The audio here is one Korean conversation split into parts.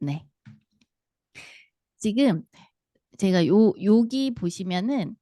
네. 지금 제가 여기 보시면은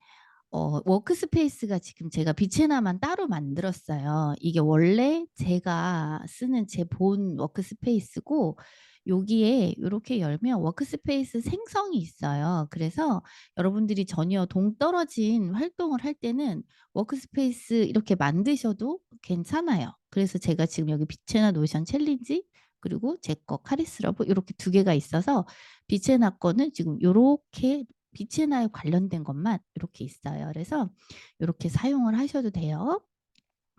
워크스페이스가 지금 제가 비체나만 따로 만들었어요. 이게 원래 제가 쓰는 제 본 워크스페이스고 여기에 이렇게 열면 워크스페이스 생성이 있어요. 그래서 여러분들이 전혀 동떨어진 활동을 할 때는 워크스페이스 이렇게 만드셔도 괜찮아요. 그래서 제가 지금 여기 비체나 노션 챌린지 그리고 제 거 카리스러브 이렇게 두 개가 있어서 비체나 거는 지금 이렇게 비체나에 관련된 것만 이렇게 있어요. 그래서 이렇게 사용을 하셔도 돼요.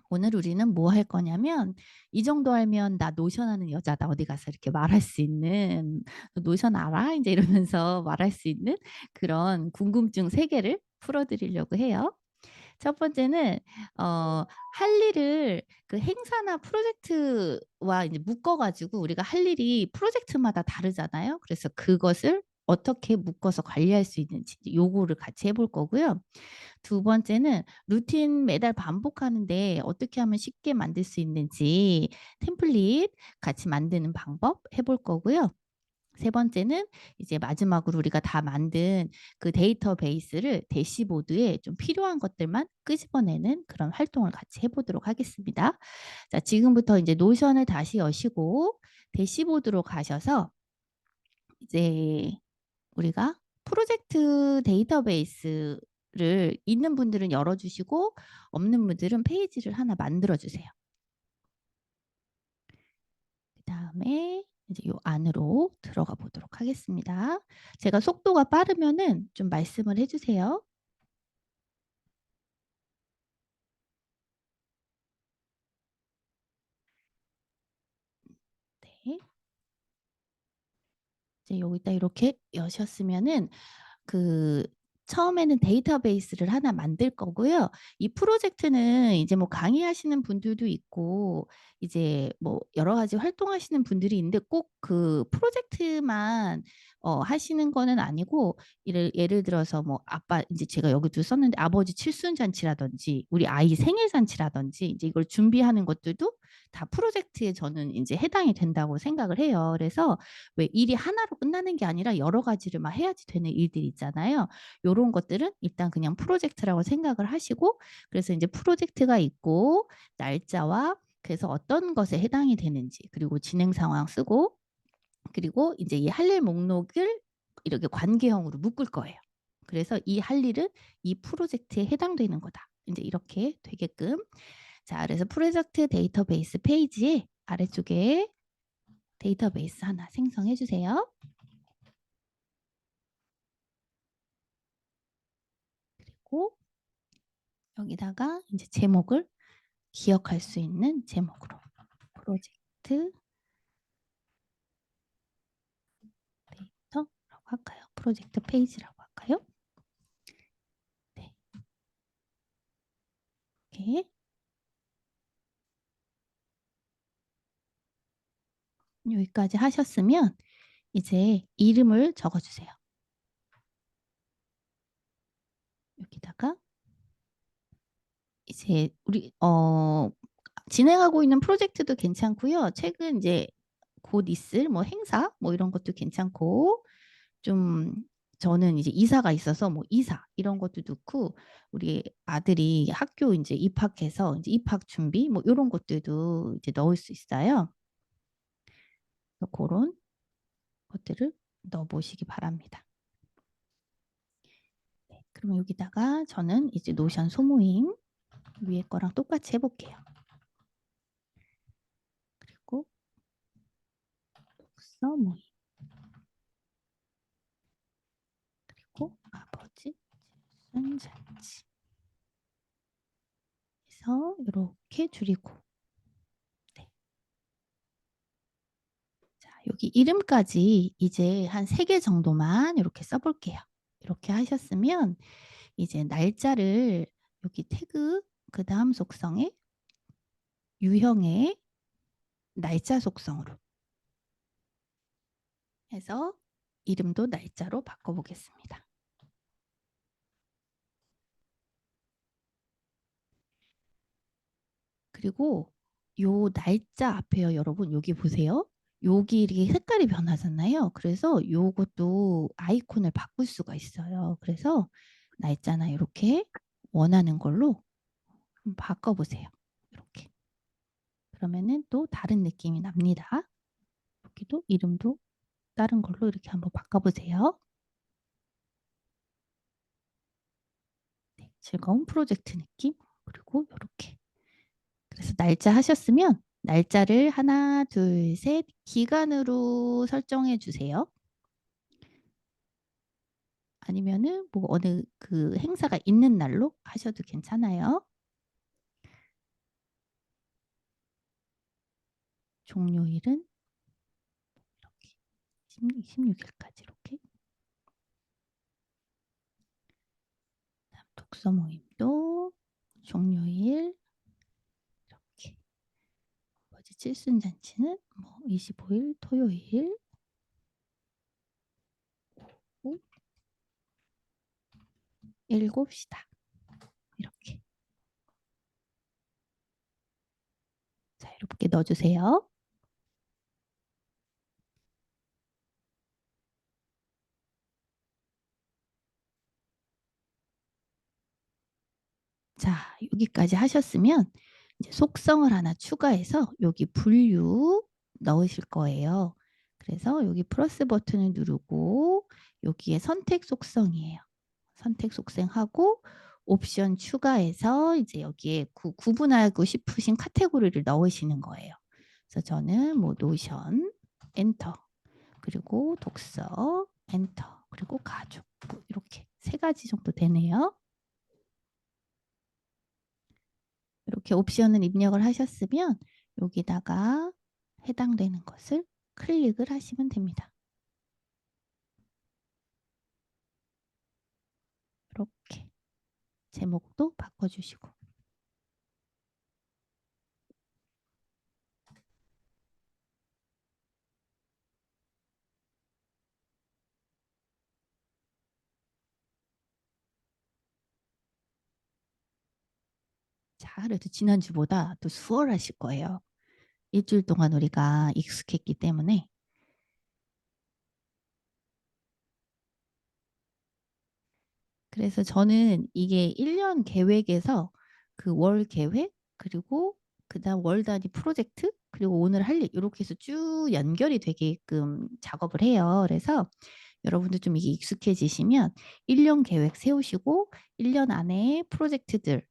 오늘 우리는 뭐 할 거냐면 이 정도 알면 나 노션 하는 여자다 어디 가서 이렇게 말할 수 있는 너 노션 알아? 이제 이러면서 말할 수 있는 그런 궁금증 3개를 풀어드리려고 해요. 첫 번째는 할 일을 그 행사나 프로젝트와 이제 묶어가지고 우리가 할 일이 프로젝트마다 다르잖아요. 그래서 그것을 어떻게 묶어서 관리할 수 있는지 요거를 같이 해볼 거고요. 두 번째는 루틴 매달 반복하는데 어떻게 하면 쉽게 만들 수 있는지 템플릿 같이 만드는 방법 해볼 거고요. 세 번째는 이제 마지막으로 우리가 다 만든 그 데이터베이스를 대시보드에 좀 필요한 것들만 끄집어내는 그런 활동을 같이 해보도록 하겠습니다. 자, 지금부터 이제 노션을 다시 여시고 대시보드로 가셔서 이제 우리가 프로젝트 데이터베이스를 있는 분들은 열어주시고 없는 분들은 페이지를 하나 만들어주세요. 그 다음에 이제 요 안으로 들어가 보도록 하겠습니다. 제가 속도가 빠르면은 좀 말씀을 해주세요. 네. 이제 여기다 이렇게 여셨으면은 그 처음에는 데이터베이스를 하나 만들 거고요. 이 프로젝트는 이제 뭐 강의하시는 분들도 있고 이제 뭐 여러 가지 활동하시는 분들이 있는데 꼭 그 프로젝트만 하시는 거는 아니고 예를 들어서 뭐 아빠 이제 제가 여기도 썼는데 아버지 칠순잔치라든지 우리 아이 생일잔치라든지 이제 이걸 준비하는 것들도 다 프로젝트에 저는 이제 해당이 된다고 생각을 해요. 그래서 왜 일이 하나로 끝나는 게 아니라 여러 가지를 막 해야지 되는 일들이 있잖아요. 요런 것들은 일단 그냥 프로젝트라고 생각을 하시고 그래서 이제 프로젝트가 있고 날짜와 그래서 어떤 것에 해당이 되는지 그리고 진행 상황 쓰고 그리고 이제 이 할 일 목록을 이렇게 관계형으로 묶을 거예요. 그래서 이 할 일은 이 프로젝트에 해당되는 거다. 이제 이렇게 되게끔 자, 그래서 프로젝트 데이터베이스 페이지에 아래쪽에 데이터베이스 하나 생성해 주세요. 그리고 여기다가 이제 제목을 기억할 수 있는 제목으로 프로젝트 데이터라고 할까요? 프로젝트 페이지라고 할까요? 네, 이렇게 여기까지 하셨으면 이제 이름을 적어주세요. 여기다가 이제 우리 진행하고 있는 프로젝트도 괜찮고요. 최근 이제 곧 있을 뭐 행사 뭐 이런 것도 괜찮고 좀 저는 이제 이사가 있어서 뭐 이사 이런 것도 넣고 우리 아들이 학교 이제 입학해서 이제 입학 준비 뭐 이런 것들도 이제 넣을 수 있어요. 그런 것들을 넣어보시기 바랍니다. 네, 그럼 여기다가 저는 이제 노션 소모임 위에 거랑 똑같이 해볼게요. 그리고 독서 모임 그리고 아버지 칠순잔치 해서 이렇게 줄이고 네. 자, 여기 이름까지 이제 한 3개 정도만 이렇게 써볼게요. 이렇게 하셨으면 이제 날짜를 여기 태그 그 다음 속성에 유형의 날짜 속성으로 해서 이름도 날짜로 바꿔보겠습니다. 그리고 요 날짜 앞에요. 여러분 여기 보세요. 여기 이렇게 색깔이 변하잖아요. 그래서 요것도 아이콘을 바꿀 수가 있어요. 그래서 날짜나 이렇게 원하는 걸로 한번 바꿔보세요. 이렇게. 그러면은 또 다른 느낌이 납니다. 여기도 이름도 다른 걸로 이렇게 한번 바꿔보세요. 네, 즐거운 프로젝트 느낌. 그리고 이렇게. 그래서 날짜 하셨으면 날짜를 하나, 둘, 셋 기간으로 설정해 주세요. 아니면은 뭐 어느 그 행사가 있는 날로 하셔도 괜찮아요. 종료일은 이렇게 26일까지 이렇게. 다음 독서 모임도 종료일 이렇게. 뭐지 칠순잔치는 뭐 25일 토요일 오후 7시다. 이렇게. 자, 이렇게 넣어주세요. 자, 여기까지 하셨으면 이제 속성을 하나 추가해서 여기 분류 넣으실 거예요. 그래서 여기 플러스 버튼을 누르고 여기에 선택 속성이에요. 선택 속성하고 옵션 추가해서 이제 여기에 구분하고 싶으신 카테고리를 넣으시는 거예요. 그래서 저는 뭐 노션 엔터 그리고 독서 엔터 그리고 가족 뭐 이렇게 세 가지 정도 되네요. 이렇게 옵션을 입력을 하셨으면 여기다가 해당되는 것을 클릭을 하시면 됩니다. 이렇게 제목도 바꿔주시고. 자, 그래도 지난주보다 또 수월하실 거예요. 일주일 동안 우리가 익숙했기 때문에. 그래서 저는 이게 1년 계획에서 그 월 계획 그리고 그다음 월 단위 프로젝트 그리고 오늘 할 일 이렇게 해서 쭉 연결이 되게끔 작업을 해요. 그래서 여러분들 좀 이게 익숙해지시면 1년 계획 세우시고 1년 안에 프로젝트들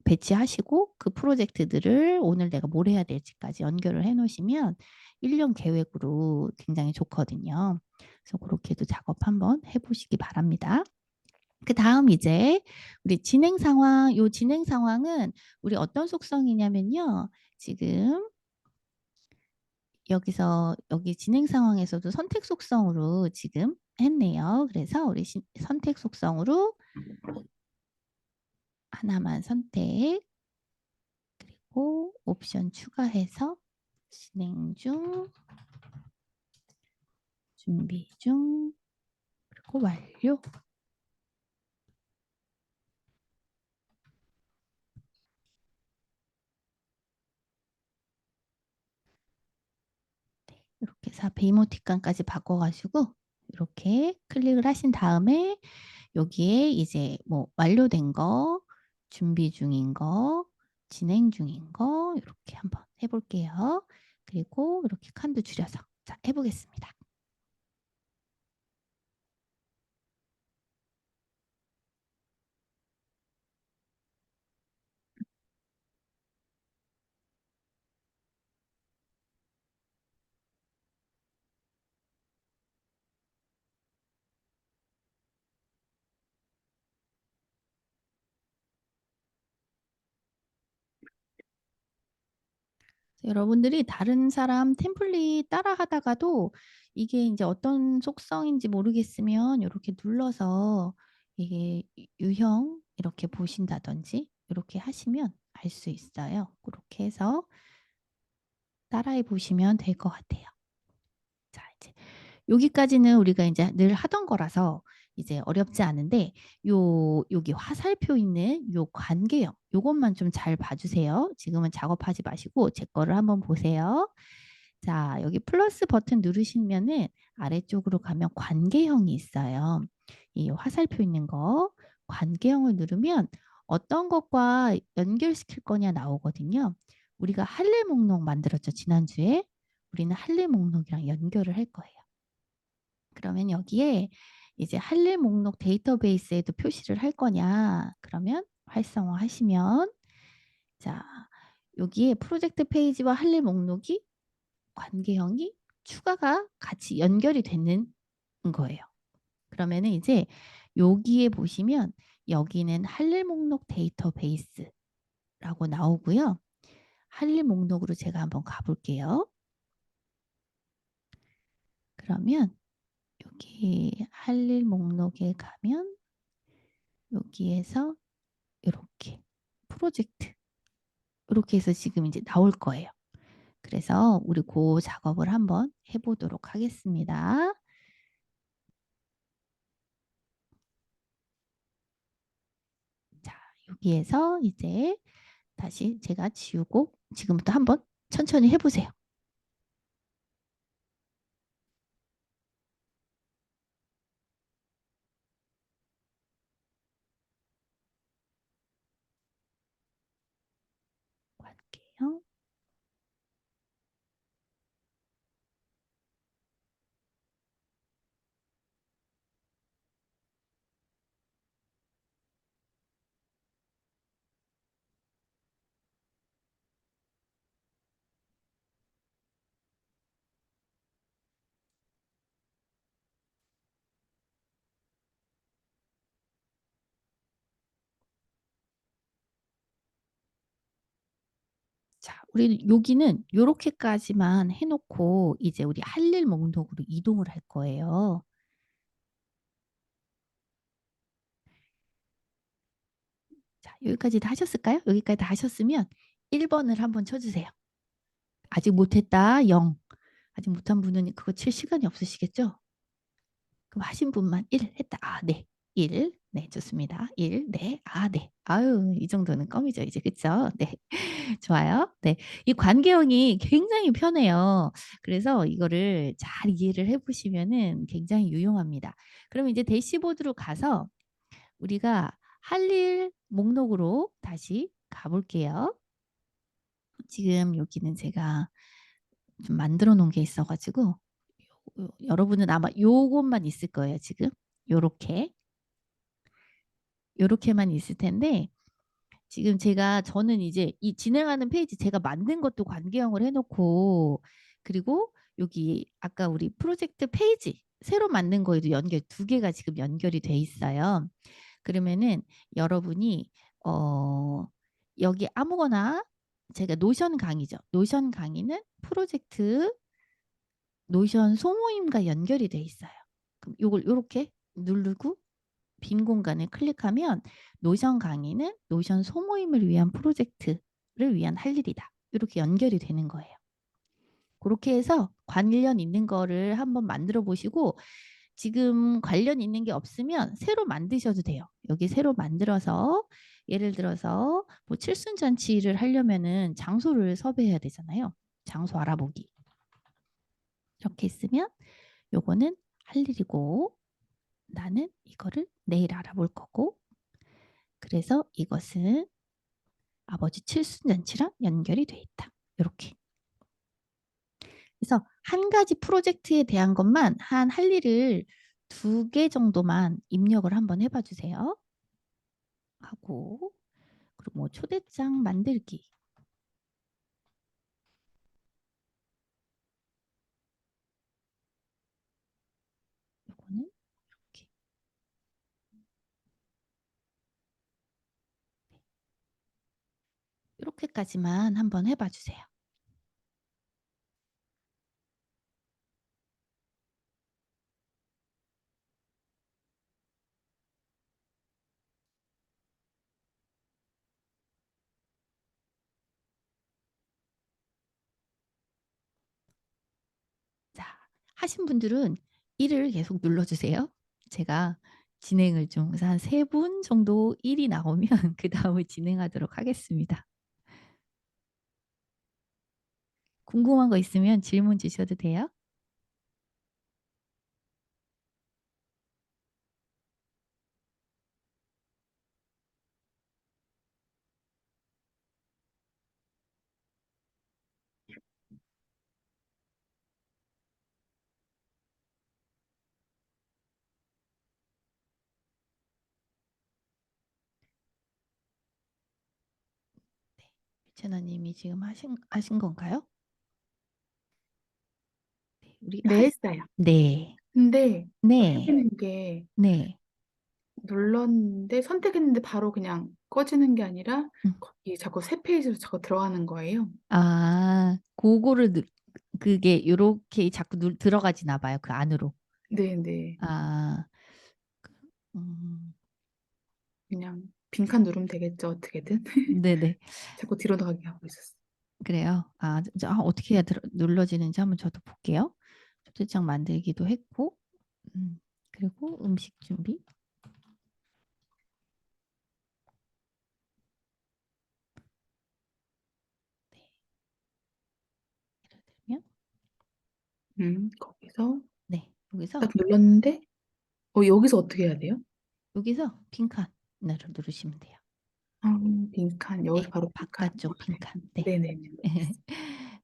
배치하시고 그 프로젝트들을 오늘 내가 뭘 해야 될지까지 연결을 해 놓으시면 1년 계획으로 굉장히 좋거든요. 그래서 그렇게도 작업 한번 해보시기 바랍니다. 그 다음 이제 우리 진행 상황, 요 진행 상황은 우리 어떤 속성이냐면요. 지금 여기서 여기 진행 상황에서도 선택 속성으로 지금 했네요. 그래서 우리 선택 속성으로 하나만 선택 그리고 옵션 추가해서 진행 중, 준비 중, 그리고 완료. 네, 이렇게 해서 앞에 이모티콘까지 바꿔가지고 이렇게 클릭을 하신 다음에 여기에 이제 뭐 완료된 거, 준비 중인 거, 진행 중인 거 이렇게 한번 해볼게요. 그리고 이렇게 칸도 줄여서 자 해보겠습니다. 여러분들이 다른 사람 템플릿 따라 하다가도 이게 이제 어떤 속성인지 모르겠으면 이렇게 눌러서 이게 유형 이렇게 보신다든지 이렇게 하시면 알 수 있어요. 그렇게 해서 따라해 보시면 될 것 같아요. 자, 이제 여기까지는 우리가 이제 늘 하던 거라서 이제 어렵지 않은데 여기 화살표 있는 요 관계형 요것만 좀 잘 봐주세요. 지금은 작업하지 마시고 제 거를 한번 보세요. 자, 여기 플러스 버튼 누르시면은 아래쪽으로 가면 관계형이 있어요. 이 화살표 있는 거 관계형을 누르면 어떤 것과 연결시킬 거냐 나오거든요. 우리가 할일 목록 만들었죠, 지난주에. 우리는 할일 목록이랑 연결을 할 거예요. 그러면 여기에 이제 할일 목록 데이터베이스에도 표시를 할 거냐? 그러면 활성화 하시면 자, 여기에 프로젝트 페이지와 할일 목록이 관계형이 추가가 같이 연결이 되는 거예요. 그러면은 이제 여기에 보시면 여기는 할일 목록 데이터베이스라고 나오고요. 할일 목록으로 제가 한번 가볼게요. 그러면 여기 할일 목록에 가면 여기에서 이렇게 프로젝트 이렇게 해서 지금 이제 나올 거예요. 그래서 우리 그 작업을 한번 해보도록 하겠습니다. 자, 여기에서 이제 다시 제가 지우고 지금부터 한번 천천히 해보세요. 할게요. 자, 우리는 여기는 이렇게까지만 해놓고 이제 우리 할 일 목록으로 이동을 할 거예요. 자, 여기까지 다 하셨을까요? 여기까지 다 하셨으면 1번을 한번 쳐주세요. 아직 못했다, 0. 아직 못한 분은 그거 칠 시간이 없으시겠죠? 그럼 하신 분만 1 했다. 아, 네. 1. 네, 좋습니다. 1. 네. 아, 네. 아유, 이 정도는 껌이죠, 이제. 그쵸? 네. 좋아요. 네. 이 관계형이 굉장히 편해요. 그래서 이거를 잘 이해를 해보시면은 굉장히 유용합니다. 그럼 이제 대시보드로 가서 우리가 할 일 목록으로 다시 가볼게요. 지금 여기는 제가 좀 만들어 놓은 게 있어가지고 여러분은 아마 요것만 있을 거예요, 지금. 요렇게. 요렇게만 있을 텐데 지금 저는 이제 이 진행하는 페이지 제가 만든 것도 관계형을 해놓고 그리고 여기 아까 우리 프로젝트 페이지 새로 만든 거에도 연결 2개가 지금 연결이 돼 있어요. 그러면은 여러분이 여기 아무거나 제가 노션 강의죠. 노션 강의는 프로젝트 노션 소모임과 연결이 돼 있어요. 그럼 이걸 이렇게 누르고 빈 공간을 클릭하면 노션 강의는 노션 소모임을 위한 프로젝트를 위한 할 일이다. 이렇게 연결이 되는 거예요. 그렇게 해서 관련 있는 거를 한번 만들어 보시고 지금 관련 있는 게 없으면 새로 만드셔도 돼요. 여기 새로 만들어서 예를 들어서 뭐 칠순잔치를 하려면은 장소를 섭외해야 되잖아요. 장소 알아보기. 이렇게 있으면 요거는 할 일이고 나는 이거를 내일 알아볼 거고 그래서 이것은 아버지 칠순잔치랑 연결이 돼 있다. 이렇게. 그래서 한 가지 프로젝트에 대한 것만 할 일을 2개 정도만 입력을 한번 해봐 주세요. 하고 그리고 뭐 초대장 만들기. 이거는 이렇게. 이렇게까지만 한번 해봐 주세요. 자, 하신 분들은 1을 계속 눌러주세요. 제가 진행을 좀 한 3분 정도 1이 나오면 그 다음을 진행하도록 하겠습니다. 궁금한 거 있으면 질문 주셔도 돼요. 네. 유채나 님이 지금 하신 건가요? 네. 우리 네, 했어요. 네. 근데 네. 웃기는 게 네. 눌렀는데 선택했는데 바로 그냥 꺼지는 게 아니라 음. 거기 자꾸 새 페이지로 자꾸 들어가는 거예요. 아, 고거를 그게 요렇게 자꾸 들어가지나 봐요, 그 안으로. 네네. 아. 음. 그냥 빈칸 누르면 되겠죠, 어떻게든. 네네. 자꾸 뒤로 나가게 하고 있었어요. 그래요? 어떻게 해야 눌러지는지 한번 저도 볼게요. 초대장 만들기도 했고, 그리고 음식 준비. 네. 예를 들면, 거기서 네, 여기서 딱 눌렀는데, 여기서 어떻게 해야 돼요? 여기서 빈칸을 누르시면 돼요. 아, 빈칸. 여기서 네, 바로 빈칸. 바깥쪽 빈칸. 네. 네네네.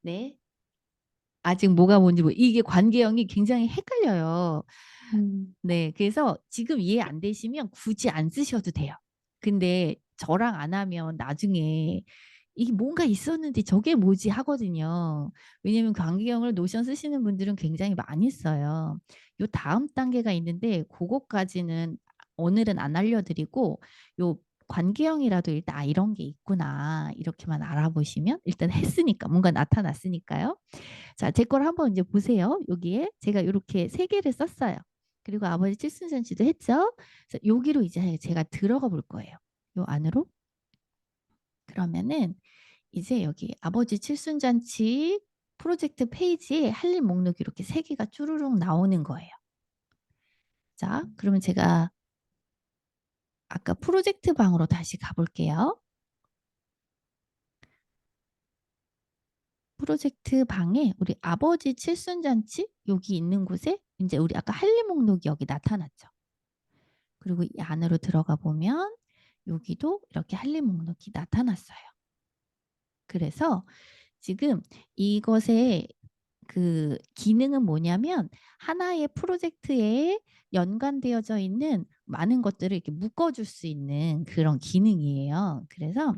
네. 아직 뭐가 뭔지 이게 관계형이 굉장히 헷갈려요. 음, 네. 그래서 지금 이해 안 되시면 굳이 안 쓰셔도 돼요. 근데 저랑 안 하면 나중에 '이게 뭔가 있었는데 저게 뭐지?' 하거든요. 왜냐면 관계형을 노션 쓰시는 분들은 굉장히 많이 써요. 요 다음 단계가 있는데 고거까지는 오늘은 안 알려 드리고, 요 관계형이라도 일단 '아 이런 게 있구나.' 이렇게만 알아보시면, 일단 했으니까 뭔가 나타났으니까요. 자, 제 걸 한번 이제 보세요. 여기에 제가 요렇게 3 개를 썼어요. 그리고 아버지 칠순잔치도 했죠. 그래서 여기로 이제 제가 들어가 볼 거예요. 요 안으로. 그러면은 이제 여기 아버지 칠순잔치 프로젝트 페이지에 할 일 목록이 이렇게 3 개가 쭈루룩 나오는 거예요. 자, 그러면 제가 아까 프로젝트 방으로 다시 가 볼게요. 프로젝트 방에 우리 아버지 칠순잔치 여기 있는 곳에 인제 우리 아까 할 일 목록이 여기 나타났죠. 그리고 이 안으로 들어가 보면 여기도 이렇게 할 일 목록이 나타났어요. 그래서 지금 이것의 그 기능은 뭐냐면, 하나의 프로젝트에 연관되어져 있는 많은 것들을 이렇게 묶어 줄 수 있는 그런 기능이에요. 그래서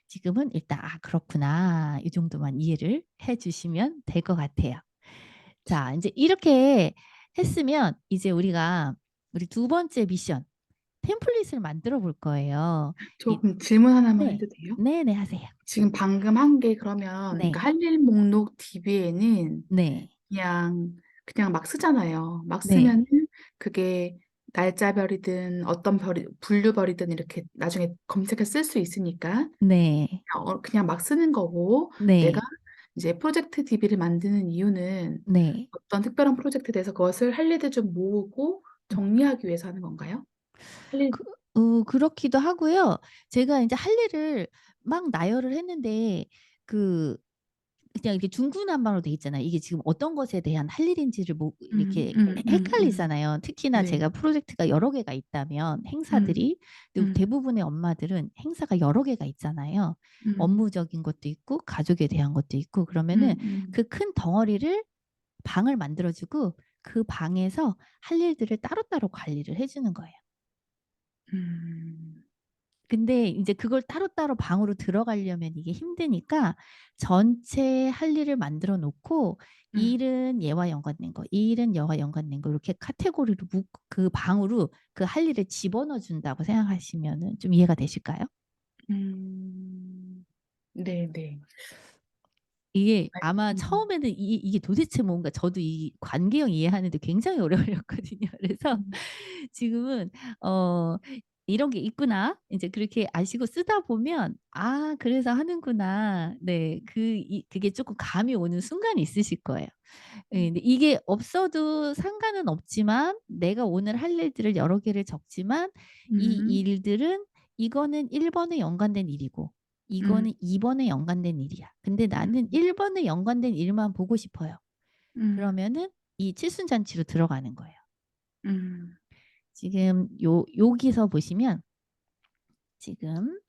지금은 일단 '아 그렇구나.' 이 정도만 이해를 해 주시면 될 것 같아요. 자, 인제 이렇게 했으면 이제 우리 두 번째 미션 템플릿을 만들어 볼 거예요. 저 이 그럼 질문 하나만 네. 해도 돼요? 네네, 하세요. 지금 방금 한 게 그러면 그러니까 네. 할 일 목록 DB에는 네. 그냥 막 쓰잖아요. 막 네. 쓰면은 그게 날짜별이든 어떤 별이 분류별이든 이렇게 나중에 검색해서 쓸 수 있으니까 네. 그냥 막 쓰는 거고, 내가 네. 이제 프로젝트 DB를 만드는 이유는 네. 어떤 특별한 프로젝트에 대해서 그것을 할 일들 좀 모으고 음. 정리하기 위해서 하는 건가요? 할 일. 그 그렇기도 하고요. 제가 인제 할 일을 막 나열을 했는데, 그 그냥 이렇게 중구난방으로 돼 있잖아요. 이게 지금 어떤 것에 대한 할 일인지를 뭐 이렇게 헷갈리잖아요. 특히나 네. 제가 프로젝트가 여러 개가 있다면 음. 행사들이, 그리고 음. 대부분의 엄마들은 행사가 여러 개가 있잖아요. 음. 업무적인 것도 있고 가족에 대한 것도 있고, 그러면은 음음. 그 큰 덩어리를 방을 만들어 주고 그 방에서 할 일들을 따로따로 관리를 해 주는 거예요. 음. 근데 인제 그걸 따로따로 방으로 들어가려면 이게 힘드니까 전체 할 일을 만들어 놓고, 이 음. 일은 얘와 연관된 거, 이 일은 얘와 연관된 거, 이렇게 카테고리로 그 방으로 그 할 일을 집어넣어 준다고 생각하시면은 좀 이해가 되실까요? 음. 네네. 이게 아마 음. 처음에는 이게 도대체 뭔가, 저도 이 관계형 이해하는데 굉장히 오래 걸렸거든요. 그래서 음. 지금은 어 '이런 게 있구나.' 인제 그렇게 아시고 쓰다 보면 '아 그래서 하는구나.' 네. 그게 쪼끔 감이 오는 순간이 있으실 거예요. 예. 음. 근데 이게 없어도 상관은 없지만, 내가 오늘 할 일들을 여러 개를 적지만 이 음. 일들은 이거는 1 번에 연관된 일이고, 이거는 2번에 연관된 일이야. 근데 나는 1번에 연관된 일만 보고 싶어요. 음, 그러면은 이 칠순잔치로 들어가는 거예요. 음, 지금 여기서 보시면 지금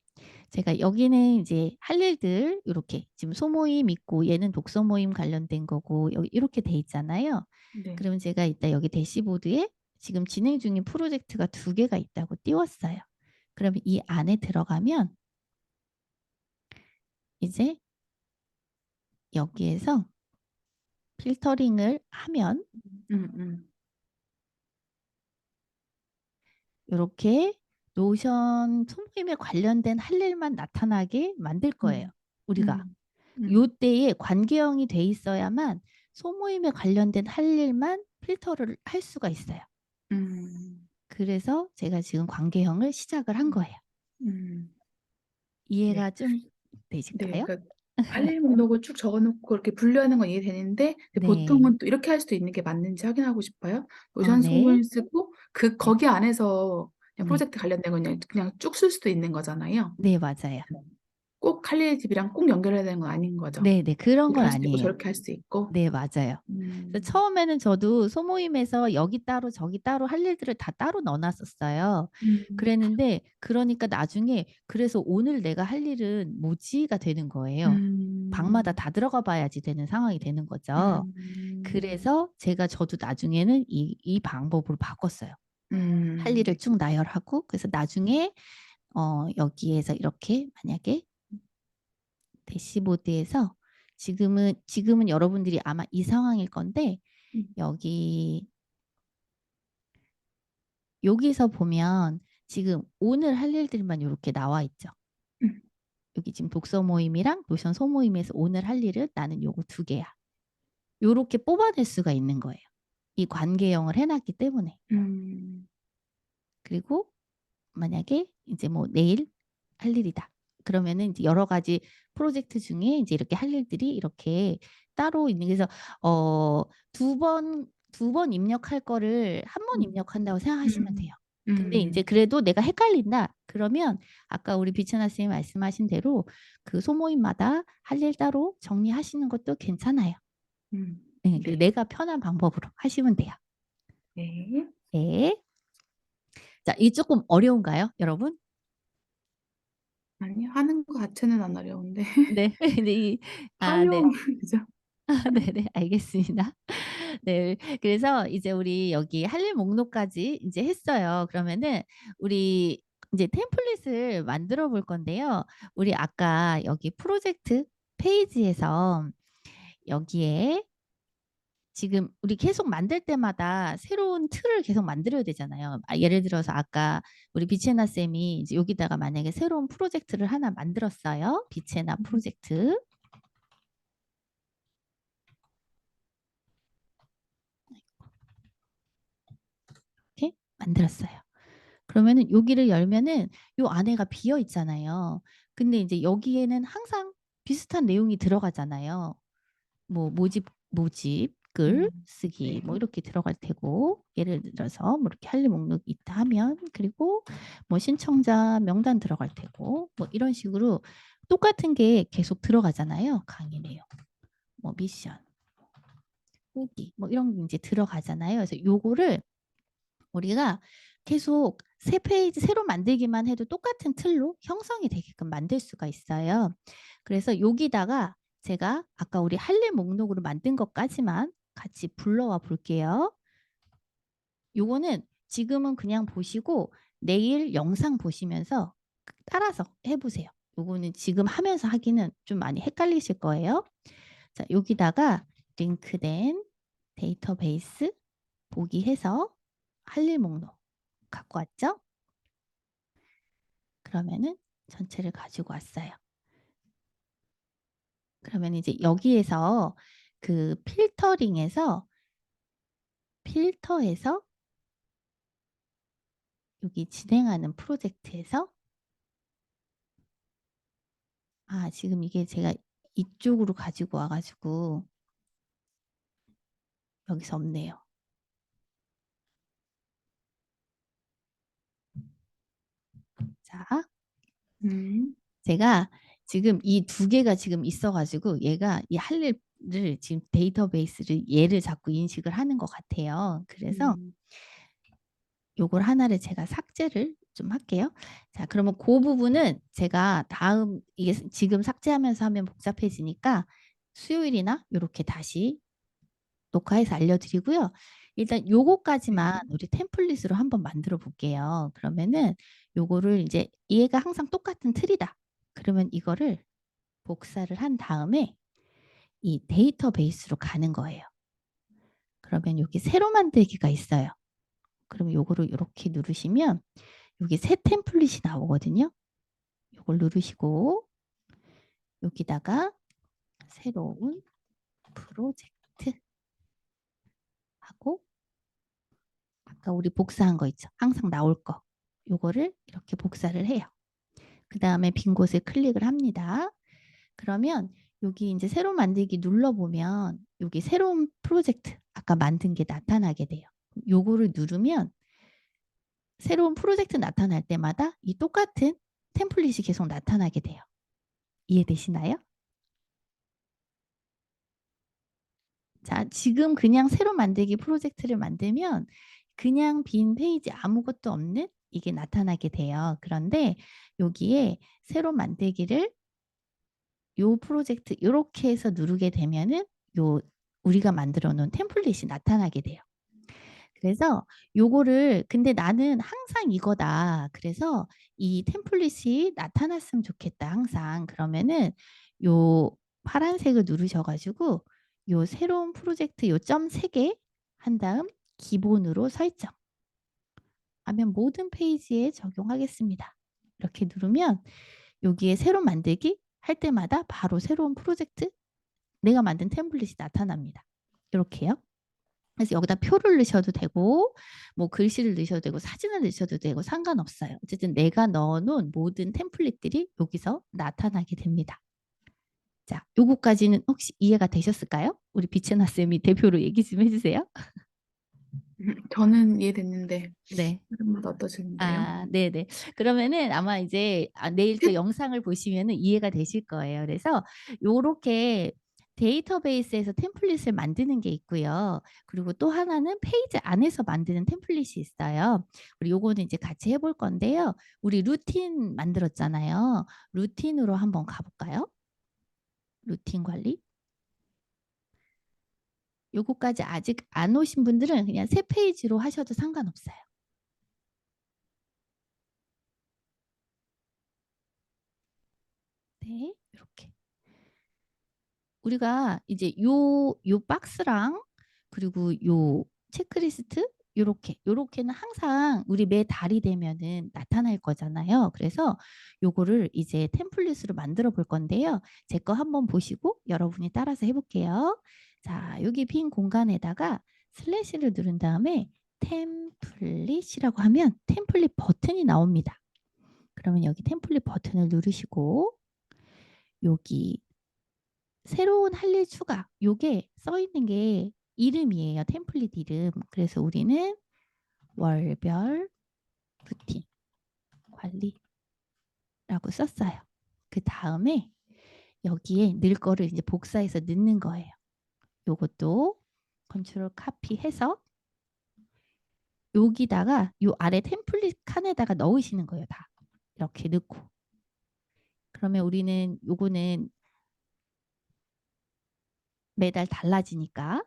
제가 여기는 이제 할 일들 이렇게 지금 소모임 있고 얘는 독서모임 관련된 거고 여기 이렇게 돼 있잖아요. 네, 그러면 제가 이따 여기 대시보드에 지금 진행 중인 프로젝트가 2개가 있다고 띄웠어요. 그러면 이 안에 들어가면 이제 여기에서 필터링을 하면 음, 음, 이렇게 노션 소모임에 관련된 할 일만 나타나게 만들 거예요. 음, 우리가. 음, 음, 요때에 관계형이 돼 있어야만 소모임에 관련된 할 일만 필터를 할 수가 있어요. 음, 그래서 제가 지금 관계형을 시작을 한 음, 거예요. 음. 네. 이해가 좀 네, 되실까요? 그러니까 할 일 목록을 쭉 적어놓고 이렇게 분류하는 건 이해되는데 근데 네. 보통은 또 이렇게 할 수도 있는 게 맞는지 확인하고 싶어요. 노션 네. 소물 쓰고 그 네. 거기 안에서 그냥 네. 프로젝트 관련된 건 그냥 쭉 쓸 수도 있는 거잖아요. 네, 맞아요. 꼭 할 일 집이랑 꼭 연결해야 되는 건 아닌 거죠. 네, 네. 그런 이렇게 건 할 수도 있고 아니에요. 저렇게 할 수도 있고. 네, 맞아요. 그래서 음, 처음에는 저도 소모임에서 여기 따로 저기 따로 할 일들을 다 따로 넣어놨었어요. 음, 그랬는데 그러니까 나중에 그래서 오늘 내가 할 일은 뭐지가 되는 거예요. 방마다 음, 다 들어가 봐야지 되는 상황이 되는 거죠. 음, 그래서 저도 나중에는 이 방법으로 바꿨어요. 할 일을 네. 쭉 나열하고 그래서 나중에 여기에서 이렇게 만약에 대시보드에서 지금은 여러분들이 아마 이 상황일 건데 음, 여기 여기서 보면 지금 오늘 할 일들만 이렇게 나와 있죠. 음, 여기 지금 독서 모임이랑 노션 소모임에서 오늘 할 일은 나는 요거 2개야. 요렇게 뽑아낼 수가 있는 거예요. 이 관계형을 해놨기 때문에. 음, 그리고 만약에 이제 뭐 내일 할 일이다. 그러면은 이제 여러 가지 프로젝트 중에 이제 이렇게 할 일들이 이렇게 따로 있는 그래서 두 번 입력할 거를 한 번 음, 입력한다고 생각하시면 음, 돼요. 근데 이제 음, 그래도 내가 헷갈린다. 그러면 아까 우리 비천아 선생님 말씀하신 대로 그 소모임마다 할 일 따로 정리하시는 것도 괜찮아요. 네, 그 네, 내가 편한 방법으로 하시면 돼요. 네. 네. 자, 이 조금 어려운가요, 여러분? 아니, 하는 거 자체는 안 어려운데. 네. 근데 네. 활용, 그죠? 네네, 알겠습니다. 네. 그래서 이제 우리 여기 할 일 목록까지 이제 했어요. 그러면은 우리 이제 템플릿을 만들어 볼 건데요. 우리 아까 여기 프로젝트 페이지에서 여기에 지금 우리 계속 만들 때마다 새로운 틀을 계속 만들어야 되잖아요. 예를 들어서 아까 우리 비체나 쌤이 이제 여기다가 만약에 새로운 프로젝트를 하나 만들었어요. 비체나 프로젝트. 이렇게 만들었어요. 그러면은 여기를 열면은 요 안에가 비어 있잖아요. 근데 이제 여기에는 항상 비슷한 내용이 들어가잖아요. 뭐 모집 글 쓰기 네. 뭐 이렇게 들어갈 테고 예를 들어서 뭐 이렇게 할 일 목록 있다 하면 그리고 뭐 신청자 명단 들어갈 테고 뭐 이런 식으로 똑같은 게 계속 들어가잖아요. 강의 내용, 뭐 미션, 후기 뭐 이런 게 이제 들어가잖아요. 그래서 요거를 우리가 계속 새 페이지 새로 만들기만 해도 똑같은 틀로 형성이 되게끔 만들 수가 있어요. 그래서 여기다가 제가 아까 우리 할 일 목록으로 만든 것까지만 같이 불러와 볼게요. 요거는 지금은 그냥 보시고 내일 영상 보시면서 따라서 해보세요. 요거는 지금 하면서 하기는 좀 많이 헷갈리실 거예요. 자, 여기다가 링크된 데이터베이스 보기 해서 할 일 목록 갖고 왔죠? 그러면은 전체를 가지고 왔어요. 그러면 이제 여기에서 그 필터에서 여기 진행하는 프로젝트에서 지금 이게 제가 이쪽으로 가지고 와가지고 여기서 없네요. 자, 음, 제가 지금 이 두 개가 지금 있어가지고 얘가 이 할 일을 지금 데이터베이스를 얘를 자꾸 인식을 하는 것 같아요. 그래서 음, 요걸 하나를 제가 삭제를 좀 할게요. 자, 그러면 그 부분은 제가 다음 이게 지금 삭제하면서 하면 복잡해지니까 수요일이나 이렇게 다시 녹화해서 알려드리고요. 일단 요거까지만 네. 우리 템플릿으로 한번 만들어 볼게요. 그러면은 요거를 이제 얘가 항상 똑같은 틀이다. 그러면 이거를 복사를 한 다음에 이 데이터베이스로 가는 거예요. 그러면 여기 새로 만들기가 있어요. 그러면 요거를 이렇게 누르시면 여기 새 템플릿이 나오거든요. 요걸 누르시고 여기다가 새로운 프로젝트 하고 아까 우리 복사한 거 있죠. 항상 나올 거. 요거를 이렇게 복사를 해요. 그 다음에 빈 곳에 클릭을 합니다. 그러면 여기 이제 새로 만들기 눌러보면 여기 새로운 프로젝트 아까 만든 게 나타나게 돼요. 요거를 누르면 새로운 프로젝트 나타날 때마다 이 똑같은 템플릿이 계속 나타나게 돼요. 이해되시나요? 자, 지금 그냥 새로 만들기 프로젝트를 만들면 그냥 빈 페이지 아무것도 없는 이게 나타나게 돼요. 그런데 여기에 새로 만들기를 요 프로젝트 이렇게 해서 누르게 되면은 요 우리가 만들어 놓은 템플릿이 나타나게 돼요. 그래서 요거를 근데 나는 항상 이거다. 그래서 이 템플릿이 나타났으면 좋겠다. 항상. 그러면은 요 파란색을 누르셔가지고 요 새로운 프로젝트 요 점 3개 한 다음 기본으로 설정 하면 모든 페이지에 적용하겠습니다. 이렇게 누르면 여기에 새로 만들기 할 때마다 바로 새로운 프로젝트 내가 만든 템플릿이 나타납니다. 이렇게요. 그래서 여기다 표를 넣으셔도 되고 뭐 글씨를 넣으셔도 되고 사진을 넣으셔도 되고 상관없어요. 어쨌든 내가 넣어놓은 모든 템플릿들이 여기서 나타나게 됩니다. 자, 요거까지는 혹시 이해가 되셨을까요? 우리 비체나 쌤이 대표로 얘기 좀 해주세요. 저는 이해됐는데 네. 다른 분 어떠신가요? 아, 네네. 그러면은 아마 이제 내일 또 영상을 보시면은 이해가 되실 거예요. 그래서 요렇게 데이터베이스에서 템플릿을 만드는 게 있고요. 그리고 또 하나는 페이지 안에서 만드는 템플릿이 있어요. 우리 요거는 이제 같이 해볼 건데요. 우리 루틴 만들었잖아요. 루틴으로 한번 가볼까요? 루틴 관리. 요거까지 아직 안 오신 분들은 그냥 새 페이지로 하셔도 상관없어요. 네, 이렇게. 우리가 이제 요 박스랑 그리고 요 체크리스트 요렇게는 항상 우리 매 달이 되면은 나타날 거잖아요. 그래서 요거를 이제 템플릿으로 만들어 볼 건데요. 제 거 한번 보시고 여러분이 따라서 해볼게요. 자, 여기 빈 공간에다가 슬래시를 누른 다음에 템플릿이라고 하면 템플릿 버튼이 나옵니다. 그러면 여기 템플릿 버튼을 누르시고 여기 새로운 할 일 추가 요게 써 있는 게 이름이에요. 템플릿 이름. 그래서 우리는 월별 루틴 관리라고 썼어요. 그 다음에 여기에 넣을 거를 이제 복사해서 넣는 거예요. 요것도 컨트롤 카피해서 여기다가 요 아래 템플릿 칸에다가 넣으시는 거예요. 다 이렇게 넣고 그러면 우리는 요거는 매달 달라지니까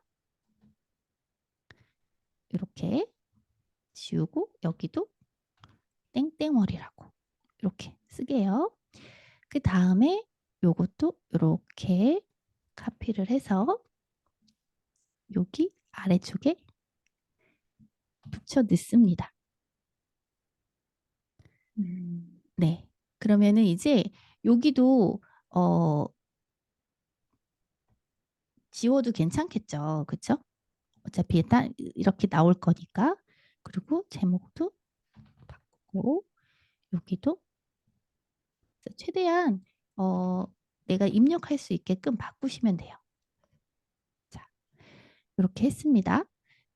이렇게 지우고 여기도 땡땡월이라고 이렇게 쓰게요. 그 다음에 요것도 이렇게 카피를 해서 여기 아래쪽에 붙여 넣습니다. 네. 그러면은 이제 여기도 지워도 괜찮겠죠. 그쵸? 어차피 일단 이렇게 나올 거니까. 그리고 제목도 바꾸고 여기도 최대한 내가 입력할 수 있게끔 바꾸시면 돼요. 자, 이렇게 했습니다.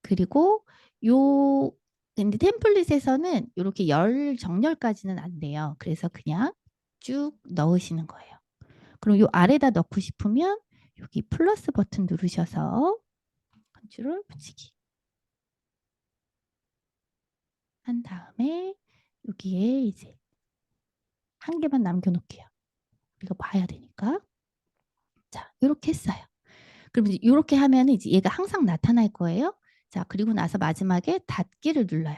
그리고 요 근데 템플릿에서는 이렇게 열 정렬까지는 안 돼요. 그래서 그냥 쭉 넣으시는 거예요. 그럼 요 아래다 넣고 싶으면 여기 플러스 버튼 누르셔서 컨트롤 붙이기 한 다음에 여기에 이제 한 개만 남겨놓을게요. 이거 봐야 되니까. 자, 이렇게 했어요. 그럼 이제 이렇게 하면 이제 얘가 항상 나타날 거예요. 자, 그리고 나서 마지막에 닫기를 눌러요.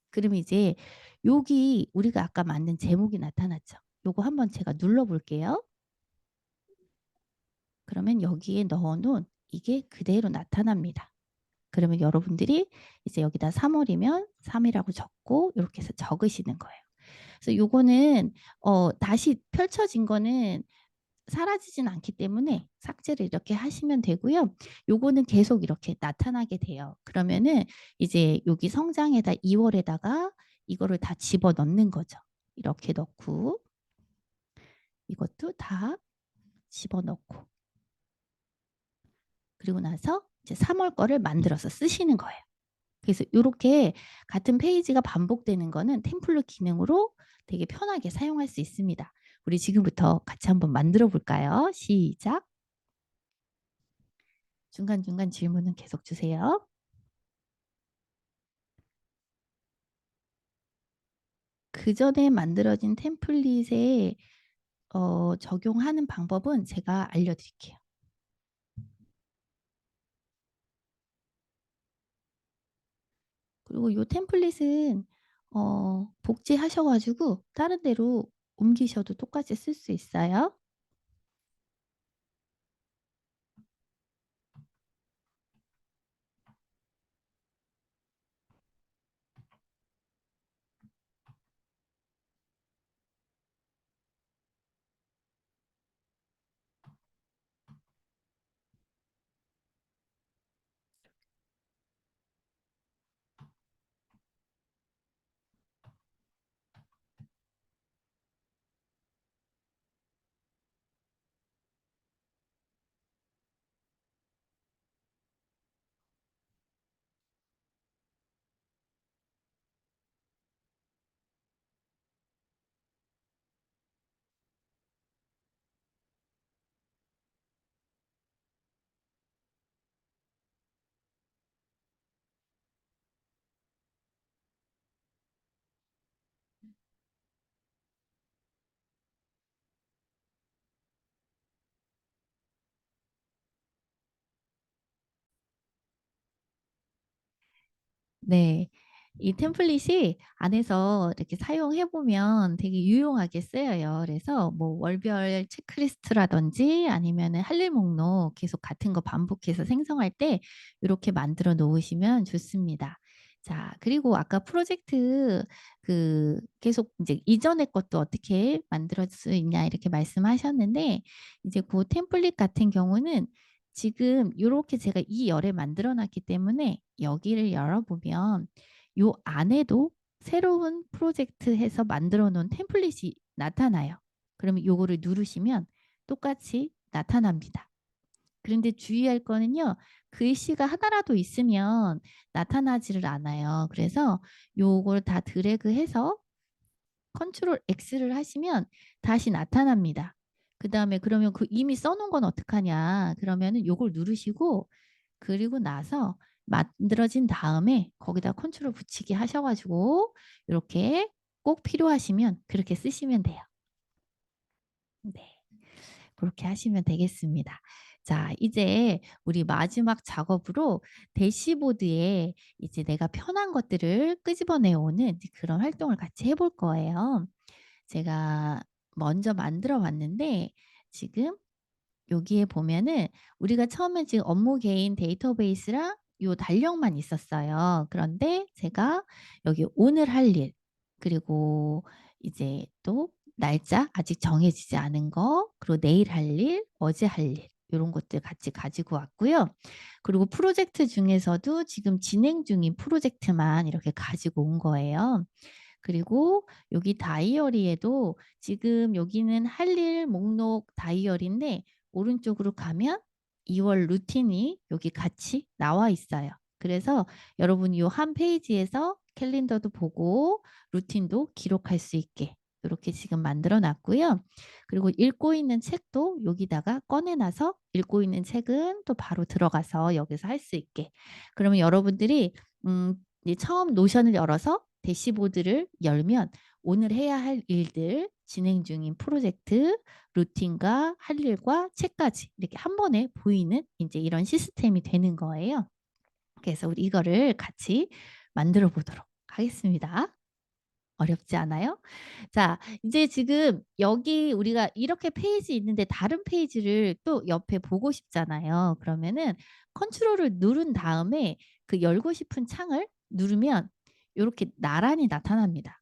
그러면 이제 여기 우리가 아까 만든 제목이 나타났죠. 요거 한번 제가 눌러볼게요. 그러면 여기에 넣어놓은 이게 그대로 나타납니다. 그러면 여러분들이 이제 여기다 3월이면 3이라고 적고 이렇게 해서 적으시는 거예요. 그래서 요거는 다시 펼쳐진 거는 사라지진 않기 때문에 삭제를 이렇게 하시면 되고요. 요거는 계속 이렇게 나타나게 돼요. 그러면은 이제 여기 성장에다 2월에다가 이거를 다 집어 넣는 거죠. 이렇게 넣고 이것도 다 집어 넣고 그리고 나서 이제 3월 거를 만들어서 쓰시는 거예요. 그래서 이렇게 같은 페이지가 반복되는 거는 템플릿 기능으로 되게 편하게 사용할 수 있습니다. 우리 지금부터 같이 한번 만들어 볼까요? 시작. 중간중간 질문은 계속 주세요. 그 전에 만들어진 템플릿에 적용하는 방법은 제가 알려드릴게요. 그리고 이 템플릿은 복제하셔가지고 다른 데로 옮기셔도 똑같이 쓸 수 있어요. 네. 이 템플릿이 안에서 이렇게 사용해 보면 되게 유용하게 쓰여요. 그래서 뭐 월별 체크리스트라든지 아니면은 할 일 목록 계속 같은 거 반복해서 생성할 때 이렇게 만들어 놓으시면 좋습니다. 자, 그리고 아까 프로젝트 계속 이제 이전의 것도 어떻게 만들 수 있냐 이렇게 말씀하셨는데 이제 그 템플릿 같은 경우는 지금 요렇게 제가 이 열에 만들어 놨기 때문에 여기를 열어보면 요 안에도 새로운 프로젝트 해서 만들어 놓은 템플릿이 나타나요. 그러면 요거를 누르시면 똑같이 나타납니다. 그런데 주의할 거는요. 글씨가 하나라도 있으면 나타나지를 않아요. 그래서 요걸 다 드래그해서 컨트롤 X를 하시면 다시 나타납니다. 그 다음에 그러면 그 이미 써놓은 건 어떡하냐. 그러면은 요걸 누르시고 그리고 나서 만들어진 다음에 거기다 컨트롤 붙이기 하셔가지고 이렇게 꼭 필요하시면 그렇게 쓰시면 돼요. 네. 그렇게 하시면 되겠습니다. 자, 이제 우리 마지막 작업으로 대시보드에 이제 내가 편한 것들을 끄집어내 오는 그런 활동을 같이 해볼 거예요. 제가 먼저 만들어 왔는데 지금 여기에 보면은 우리가 처음에 지금 업무 개인 데이터베이스랑 요 달력만 있었어요. 그런데 제가 여기 오늘 할 일, 그리고 이제 또 날짜 아직 정해지지 않은 거, 그리고 내일 할 일, 어제 할 일, 이런 것들 같이 가지고 왔고요. 그리고 프로젝트 중에서도 지금 진행 중인 프로젝트만 이렇게 가지고 온 거예요. 그리고 여기 다이어리에도 지금 여기는 할 일 목록 다이어리인데 오른쪽으로 가면 2월 루틴이 여기 같이 나와 있어요. 그래서 여러분이 이 한 페이지에서 캘린더도 보고 루틴도 기록할 수 있게 이렇게 지금 만들어 놨고요. 그리고 읽고 있는 책도 여기다가 꺼내놔서 읽고 있는 책은 또 바로 들어가서 여기서 할 수 있게. 그러면 여러분들이 이제 처음 노션을 열어서 대시보드를 열면 오늘 해야 할 일들, 진행 중인 프로젝트, 루틴과 할 일과 책까지 이렇게 한 번에 보이는 이제 이런 시스템이 되는 거예요. 그래서 우리 이거를 같이 만들어 보도록 하겠습니다. 어렵지 않아요? 자, 이제 지금 여기 우리가 이렇게 페이지 있는데 다른 페이지를 또 옆에 보고 싶잖아요. 그러면은 컨트롤을 누른 다음에 그 열고 싶은 창을 누르면 이렇게 나란히 나타납니다.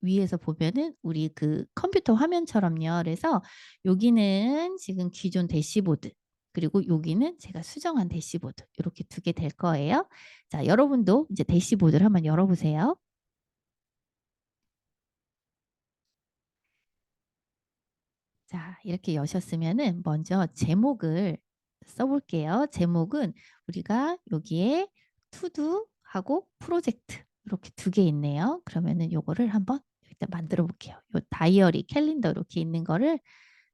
위에서 보면은 우리 그 컴퓨터 화면처럼요. 그래서 여기는 지금 기존 대시보드, 그리고 여기는 제가 수정한 대시보드 이렇게 두 개 될 거예요. 자, 여러분도 이제 대시보드를 한번 열어보세요. 자, 이렇게 여셨으면은 먼저 제목을 써볼게요. 제목은 우리가 여기에 투두하고 프로젝트 이렇게 두 개 있네요. 그러면은 요거를 한번 일단 만들어 볼게요. 요 다이어리, 캘린더 이렇게 있는 거를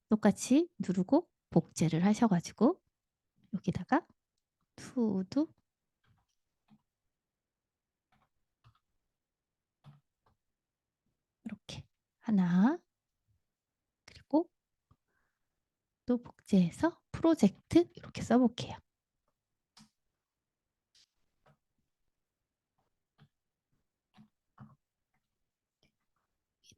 똑같이 누르고 복제를 하셔가지고 여기다가 투두 이렇게 하나, 그리고 또 복제해서 프로젝트 이렇게 써볼게요.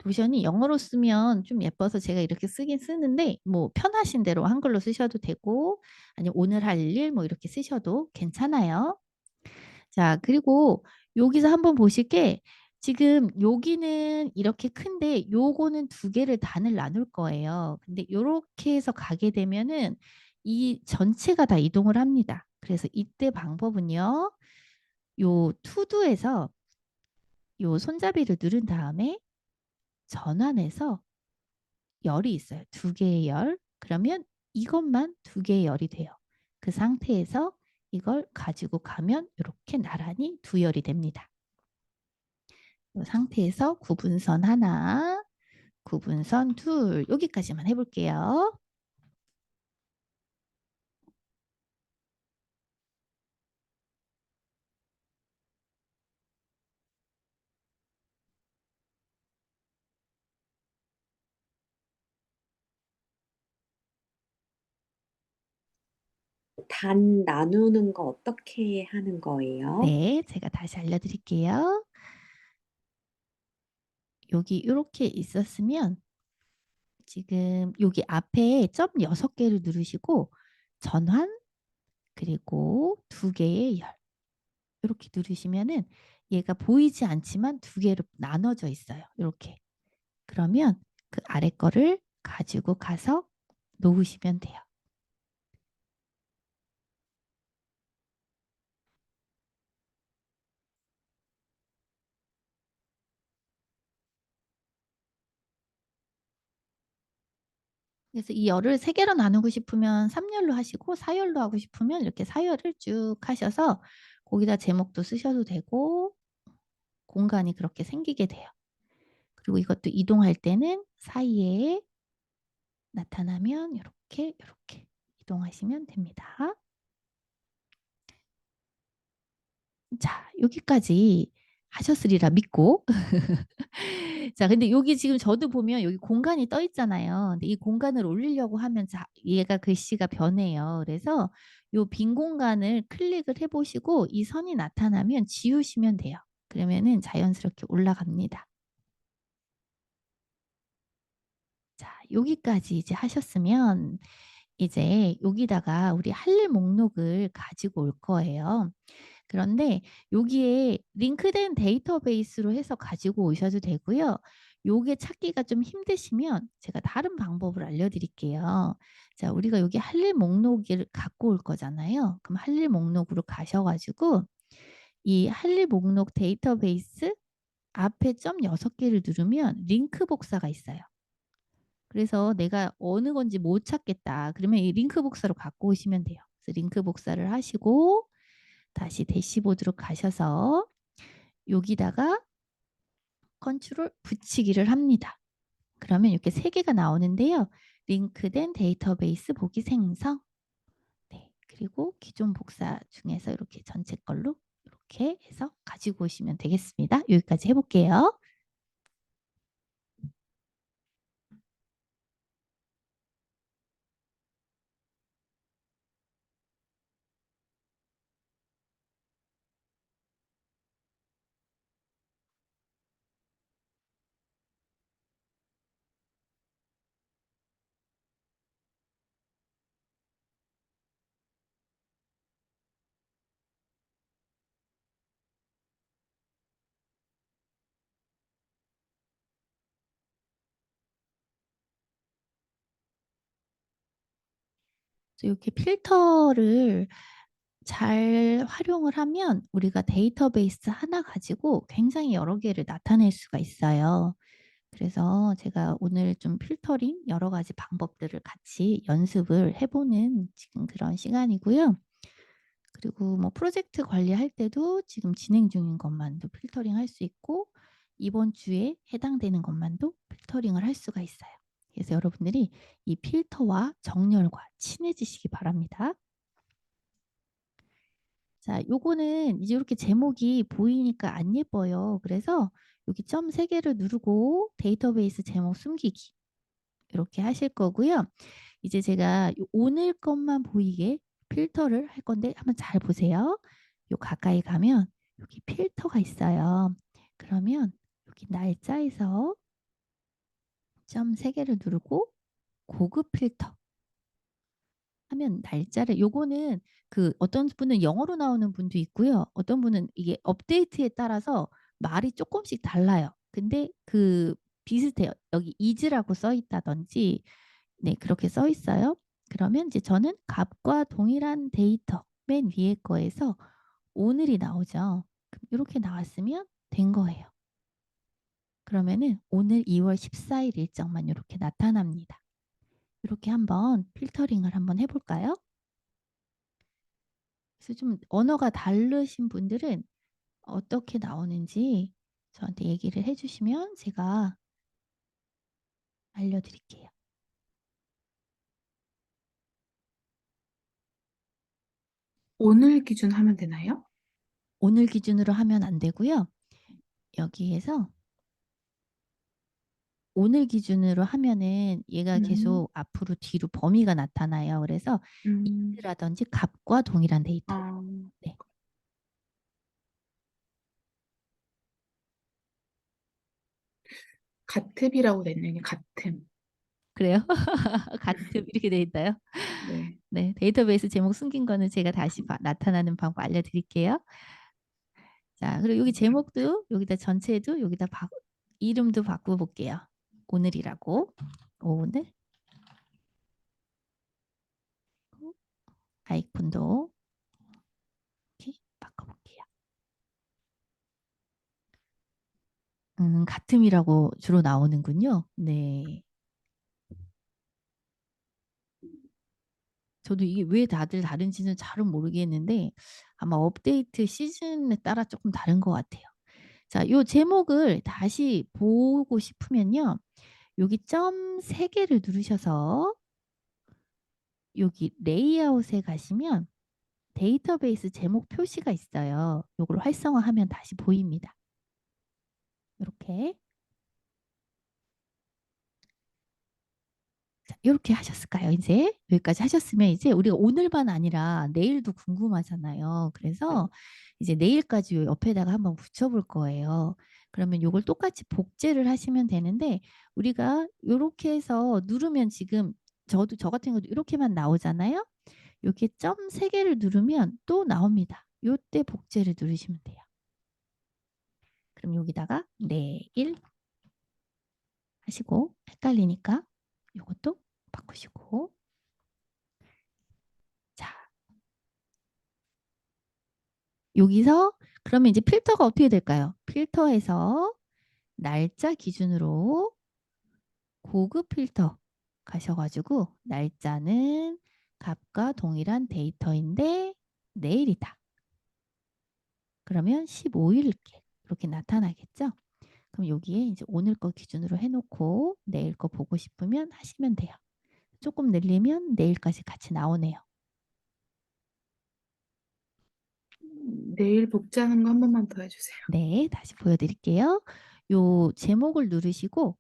노션이 영어로 쓰면 좀 예뻐서 제가 이렇게 쓰긴 쓰는데 뭐 편하신 대로 한글로 쓰셔도 되고 아니면 오늘 할 일 뭐 이렇게 쓰셔도 괜찮아요. 자, 그리고 여기서 한번 보실 게 지금 여기는 이렇게 큰데 요거는 두 개를 단을 나눌 거예요. 근데 요렇게 해서 가게 되면은 이 전체가 다 이동을 합니다. 그래서 이때 방법은요. 요 투두에서 요 손잡이를 누른 다음에 전환해서 열이 있어요. 두 개의 열. 그러면 이것만 두 개의 열이 돼요. 그 상태에서 이걸 가지고 가면 이렇게 나란히 두 열이 됩니다. 이 상태에서 구분선 하나, 구분선 둘, 여기까지만 해볼게요. 단 나누는 거 어떻게 하는 거예요? 네, 제가 다시 알려드릴게요. 여기 이렇게 있었으면 지금 여기 앞에 점 6개를 누르시고 전환, 그리고 두 개의 열. 이렇게 누르시면은 얘가 보이지 않지만 두 개로 나눠져 있어요. 이렇게. 그러면 그 아래 거를 가지고 가서 놓으시면 돼요. 그래서 이 열을 세 개로 나누고 싶으면 3열로 하시고 4열로 하고 싶으면 이렇게 4열을 쭉 하셔서 거기다 제목도 쓰셔도 되고 공간이 그렇게 생기게 돼요. 그리고 이것도 이동할 때는 사이에 나타나면 이렇게 이동하시면 됩니다. 자, 여기까지 하셨으리라 믿고 자, 근데 여기 지금 저도 보면 여기 공간이 떠 있잖아요. 근데 이 공간을 올리려고 하면 얘가 글씨가 변해요. 그래서 요 빈 공간을 클릭을 해보시고 이 선이 나타나면 지우시면 돼요. 그러면은 자연스럽게 올라갑니다. 자, 여기까지 이제 하셨으면 이제 여기다가 우리 할 일 목록을 가지고 올 거예요. 그런데 여기에 링크된 데이터베이스로 해서 가지고 오셔도 되고요. 요게 찾기가 좀 힘드시면 제가 다른 방법을 알려드릴게요. 자, 우리가 여기 할 일 목록을 갖고 올 거잖아요. 그럼 할 일 목록으로 가셔가지고 이 할 일 목록 데이터베이스 앞에 점 6개를 누르면 링크 복사가 있어요. 그래서 내가 어느 건지 못 찾겠다. 그러면 이 링크 복사로 갖고 오시면 돼요. 그래서 링크 복사를 하시고 다시 대시보드로 가셔서 여기다가 컨트롤 붙이기를 합니다. 그러면 이렇게 세 개가 나오는데요. 링크된 데이터베이스 보기 생성. 네, 그리고 기존 복사 중에서 이렇게 전체 걸로 이렇게 해서 가지고 오시면 되겠습니다. 여기까지 해볼게요. 이렇게 필터를 잘 활용을 하면 우리가 데이터베이스 하나 가지고 굉장히 여러 개를 나타낼 수가 있어요. 그래서 제가 오늘 좀 필터링 여러 가지 방법들을 같이 연습을 해보는 지금 그런 시간이고요. 그리고 뭐 프로젝트 관리할 때도 지금 진행 중인 것만도 필터링 할 수 있고 이번 주에 해당되는 것만도 필터링을 할 수가 있어요. 그래서 여러분들이 이 필터와 정렬과 친해지시기 바랍니다. 자, 요거는 이제 이렇게 제목이 보이니까 안 예뻐요. 그래서 여기 점 3개를 누르고 데이터베이스 제목 숨기기 이렇게 하실 거고요. 이제 제가 오늘 것만 보이게 필터를 할 건데 한번 잘 보세요. 요 가까이 가면 여기 필터가 있어요. 그러면 여기 날짜에서 점 3개를 누르고 고급 필터 하면 날짜를 요거는 그 어떤 분은 영어로 나오는 분도 있고요. 어떤 분은 이게 업데이트에 따라서 말이 조금씩 달라요. 근데 그 비슷해요. 여기 is라고 써 있다든지 네, 그렇게 써 있어요. 그러면 이제 저는 값과 동일한 데이터 맨 위에 거에서 오늘이 나오죠. 이렇게 나왔으면 된 거예요. 그러면은 오늘 2월 14일 일정만 이렇게 나타납니다. 이렇게 한번 필터링을 한번 해볼까요? 그래서 좀 언어가 다르신 분들은 어떻게 나오는지 저한테 얘기를 해주시면 제가 알려드릴게요. 오늘 기준 하면 되나요? 오늘 기준으로 하면 안 되고요. 여기에서 오늘 기준으로 하면은 얘가 계속 앞으로 뒤로 범위가 나타나요. 그래서 음, 이라든지 값과 동일한 데이터. 아, 네. 가특이라고 됐네요. 가틈. 그래요? 같은 이렇게 돼 있나요? 네. 네, 데이터베이스 제목 숨긴 거는 제가 다시 나타나는 방법 알려드릴게요. 자, 그리고 여기 제목도 여기다 전체도 여기다 이름도 바꿔볼게요. 오늘이라고. 오늘. 아이콘도 이렇게 바꿔볼게요. 같음이라고 주로 나오는군요. 네. 저도 이게 왜 다들 다른지는 잘은 모르겠는데 아마 업데이트 시즌에 따라 조금 다른 것 같아요. 자, 요 제목을 다시 보고 싶으면요. 여기 점 3개를 누르셔서 여기 레이아웃에 가시면 데이터베이스 제목 표시가 있어요. 요걸 활성화하면 다시 보입니다. 이렇게. 자, 이렇게 하셨을까요? 이제 여기까지 하셨으면 이제 우리가 오늘만 아니라 내일도 궁금하잖아요. 그래서 이제 내일까지 요 옆에다가 한번 붙여볼 거예요. 그러면 이걸 똑같이 복제를 하시면 되는데 우리가 이렇게 해서 누르면 지금 저 같은 경우도 이렇게만 나오잖아요. 여기에 점 3개를 누르면 또 나옵니다. 요때 복제를 누르시면 돼요. 그럼 여기다가 내일 하시고 헷갈리니까 이것도 바꾸시고 자 여기서 그러면 이제 필터가 어떻게 될까요? 필터에서 날짜 기준으로 고급 필터 가셔가지고 날짜는 값과 동일한 데이터인데 내일이다. 그러면 15일 이렇게 나타나겠죠? 그럼 여기에 이제 오늘 거 기준으로 해놓고 내일 거 보고 싶으면 하시면 돼요. 조금 늘리면 내일까지 같이 나오네요. 내일 복제하는 거 한 번만 더 해주세요. 네, 다시 보여드릴게요. 요 제목을 누르시고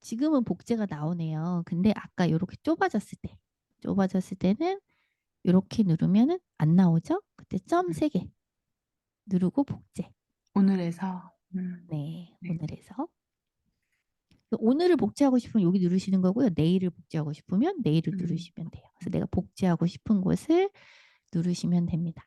지금은 복제가 나오네요. 근데 아까 이렇게 좁아졌을 때는 이렇게 누르면은 안 나오죠? 그때 점 3개 누르고 복제. 오늘에서 네, 네. 오늘에서. 오늘을 복제하고 싶으면 여기 누르시는 거고요. 내일을 복제하고 싶으면 내일을 누르시면 돼요. 그래서 내가 복제하고 싶은 곳을 누르시면 됩니다.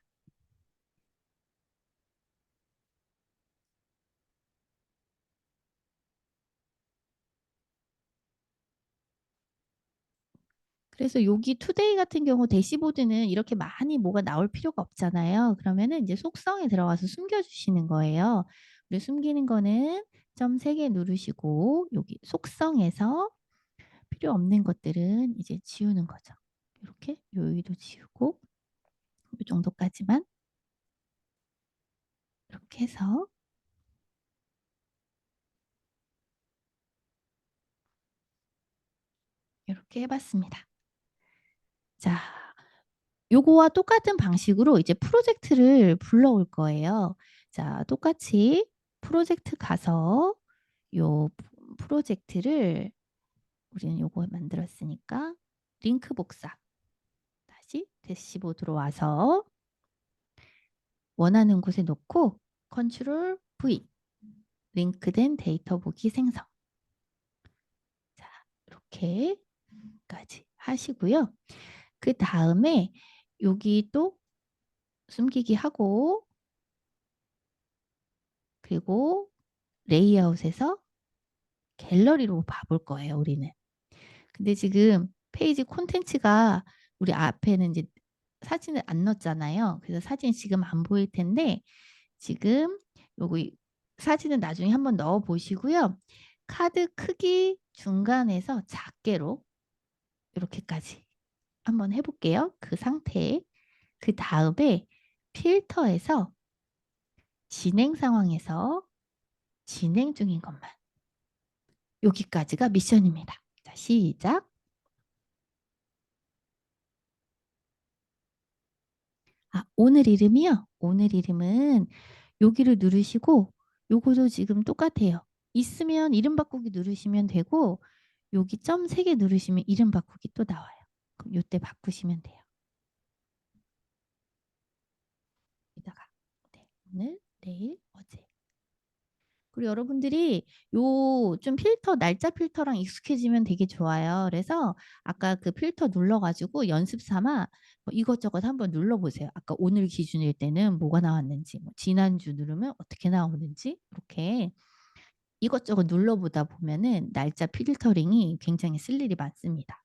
그래서 여기 투데이 같은 경우 대시보드는 이렇게 많이 뭐가 나올 필요가 없잖아요. 그러면은 이제 속성에 들어가서 숨겨주시는 거예요. 우리 숨기는 거는 점 3개 누르시고 여기 속성에서 필요 없는 것들은 이제 지우는 거죠. 이렇게 여기도 지우고 이 정도까지만 이렇게 해서 이렇게 해봤습니다. 자, 요거와 똑같은 방식으로 이제 프로젝트를 불러올 거예요. 자, 똑같이 프로젝트 가서 요 프로젝트를 우리는 요거 만들었으니까 링크 복사 다시 대시보드로 와서 원하는 곳에 놓고 컨트롤 V 링크된 데이터 보기 생성. 자, 이렇게까지 하시고요. 그 다음에 여기 또 숨기기 하고 그리고 레이아웃에서 갤러리로 봐볼 거예요, 우리는. 근데 지금 페이지 콘텐츠가 우리 앞에는 이제 사진을 안 넣었잖아요. 그래서 사진이 지금 안 보일 텐데 지금 요거 사진은 나중에 한번 넣어 보시고요. 카드 크기 중간에서 작게로 이렇게까지 한번 해볼게요. 그 상태에 그 다음에 필터에서 진행 상황에서 진행 중인 것만 여기까지가 미션입니다. 자, 시작. 오늘 이름이요? 오늘 이름은 여기를 누르시고 요거도 지금 똑같아요. 있으면 이름 바꾸기 누르시면 되고 여기 점 3개 누르시면 이름 바꾸기 또 나와요. 그럼 요때 바꾸시면 돼요. 여기다가 네, 오늘, 내일, 어제. 그리고 여러분들이 요 좀 필터, 날짜 필터랑 익숙해지면 되게 좋아요. 그래서 아까 그 필터 눌러가지고 연습 삼아 뭐 이것저것 한번 눌러보세요. 아까 오늘 기준일 때는 뭐가 나왔는지, 뭐 지난주 누르면 어떻게 나오는지 이렇게 이것저것 눌러보다 보면은 날짜 필터링이 굉장히 쓸 일이 많습니다.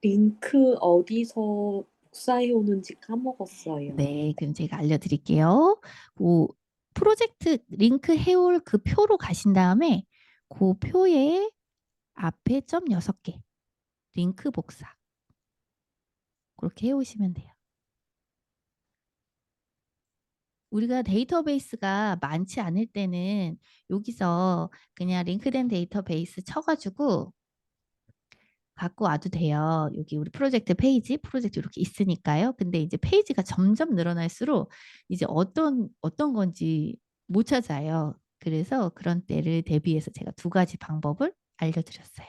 링크 어디서 복사해 오는지 까먹었어요. 네, 그럼 제가 알려드릴게요. 그 프로젝트 링크 해올 그 표로 가신 다음에 그 표에 앞에 점 6개 링크 복사 그렇게 해오시면 돼요. 우리가 데이터베이스가 많지 않을 때는 여기서 그냥 링크된 데이터베이스 쳐가지고 갖고 와도 돼요. 여기 우리 프로젝트 페이지, 프로젝트 이렇게 있으니까요. 근데 이제 페이지가 점점 늘어날수록 이제 어떤 건지 못 찾아요. 그래서 그런 때를 대비해서 제가 2가지 방법을 알려드렸어요.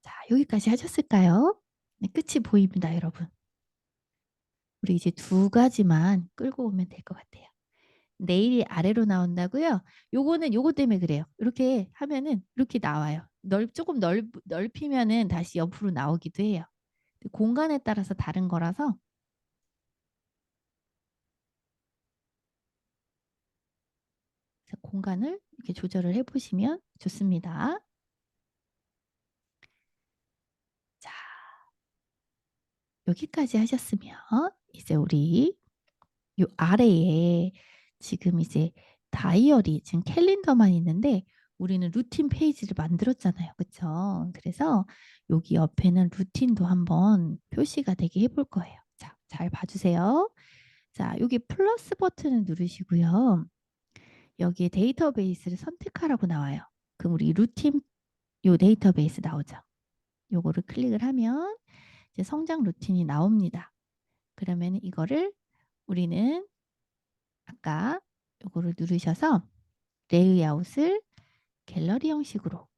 자, 여기까지 하셨을까요? 네, 끝이 보입니다, 여러분. 우리 이제 2가지만 끌고 오면 될 것 같아요. 내일이 아래로 나온다고요? 요거는 요거 때문에 그래요. 이렇게 하면은 이렇게 나와요. 조금 넓히면은 다시 옆으로 나오기도 해요. 공간에 따라서 다른 거라서 공간을 이렇게 조절을 해보시면 좋습니다. 자, 여기까지 하셨으면 이제 우리 요 아래에 지금 이제 다이어리 지금 캘린더만 있는데 우리는 루틴 페이지를 만들었잖아요. 그쵸? 그래서 여기 옆에는 루틴도 한번 표시가 되게 해볼 거예요. 자, 잘 봐주세요. 자, 여기 플러스 버튼을 누르시고요. 여기에 데이터베이스를 선택하라고 나와요. 그럼 우리 루틴 요 데이터베이스 나오죠. 요거를 클릭을 하면 이제 성장 루틴이 나옵니다. 그러면 이거를 우리는 아까 요거를 누르셔서 레이아웃을 갤러리 형식으로,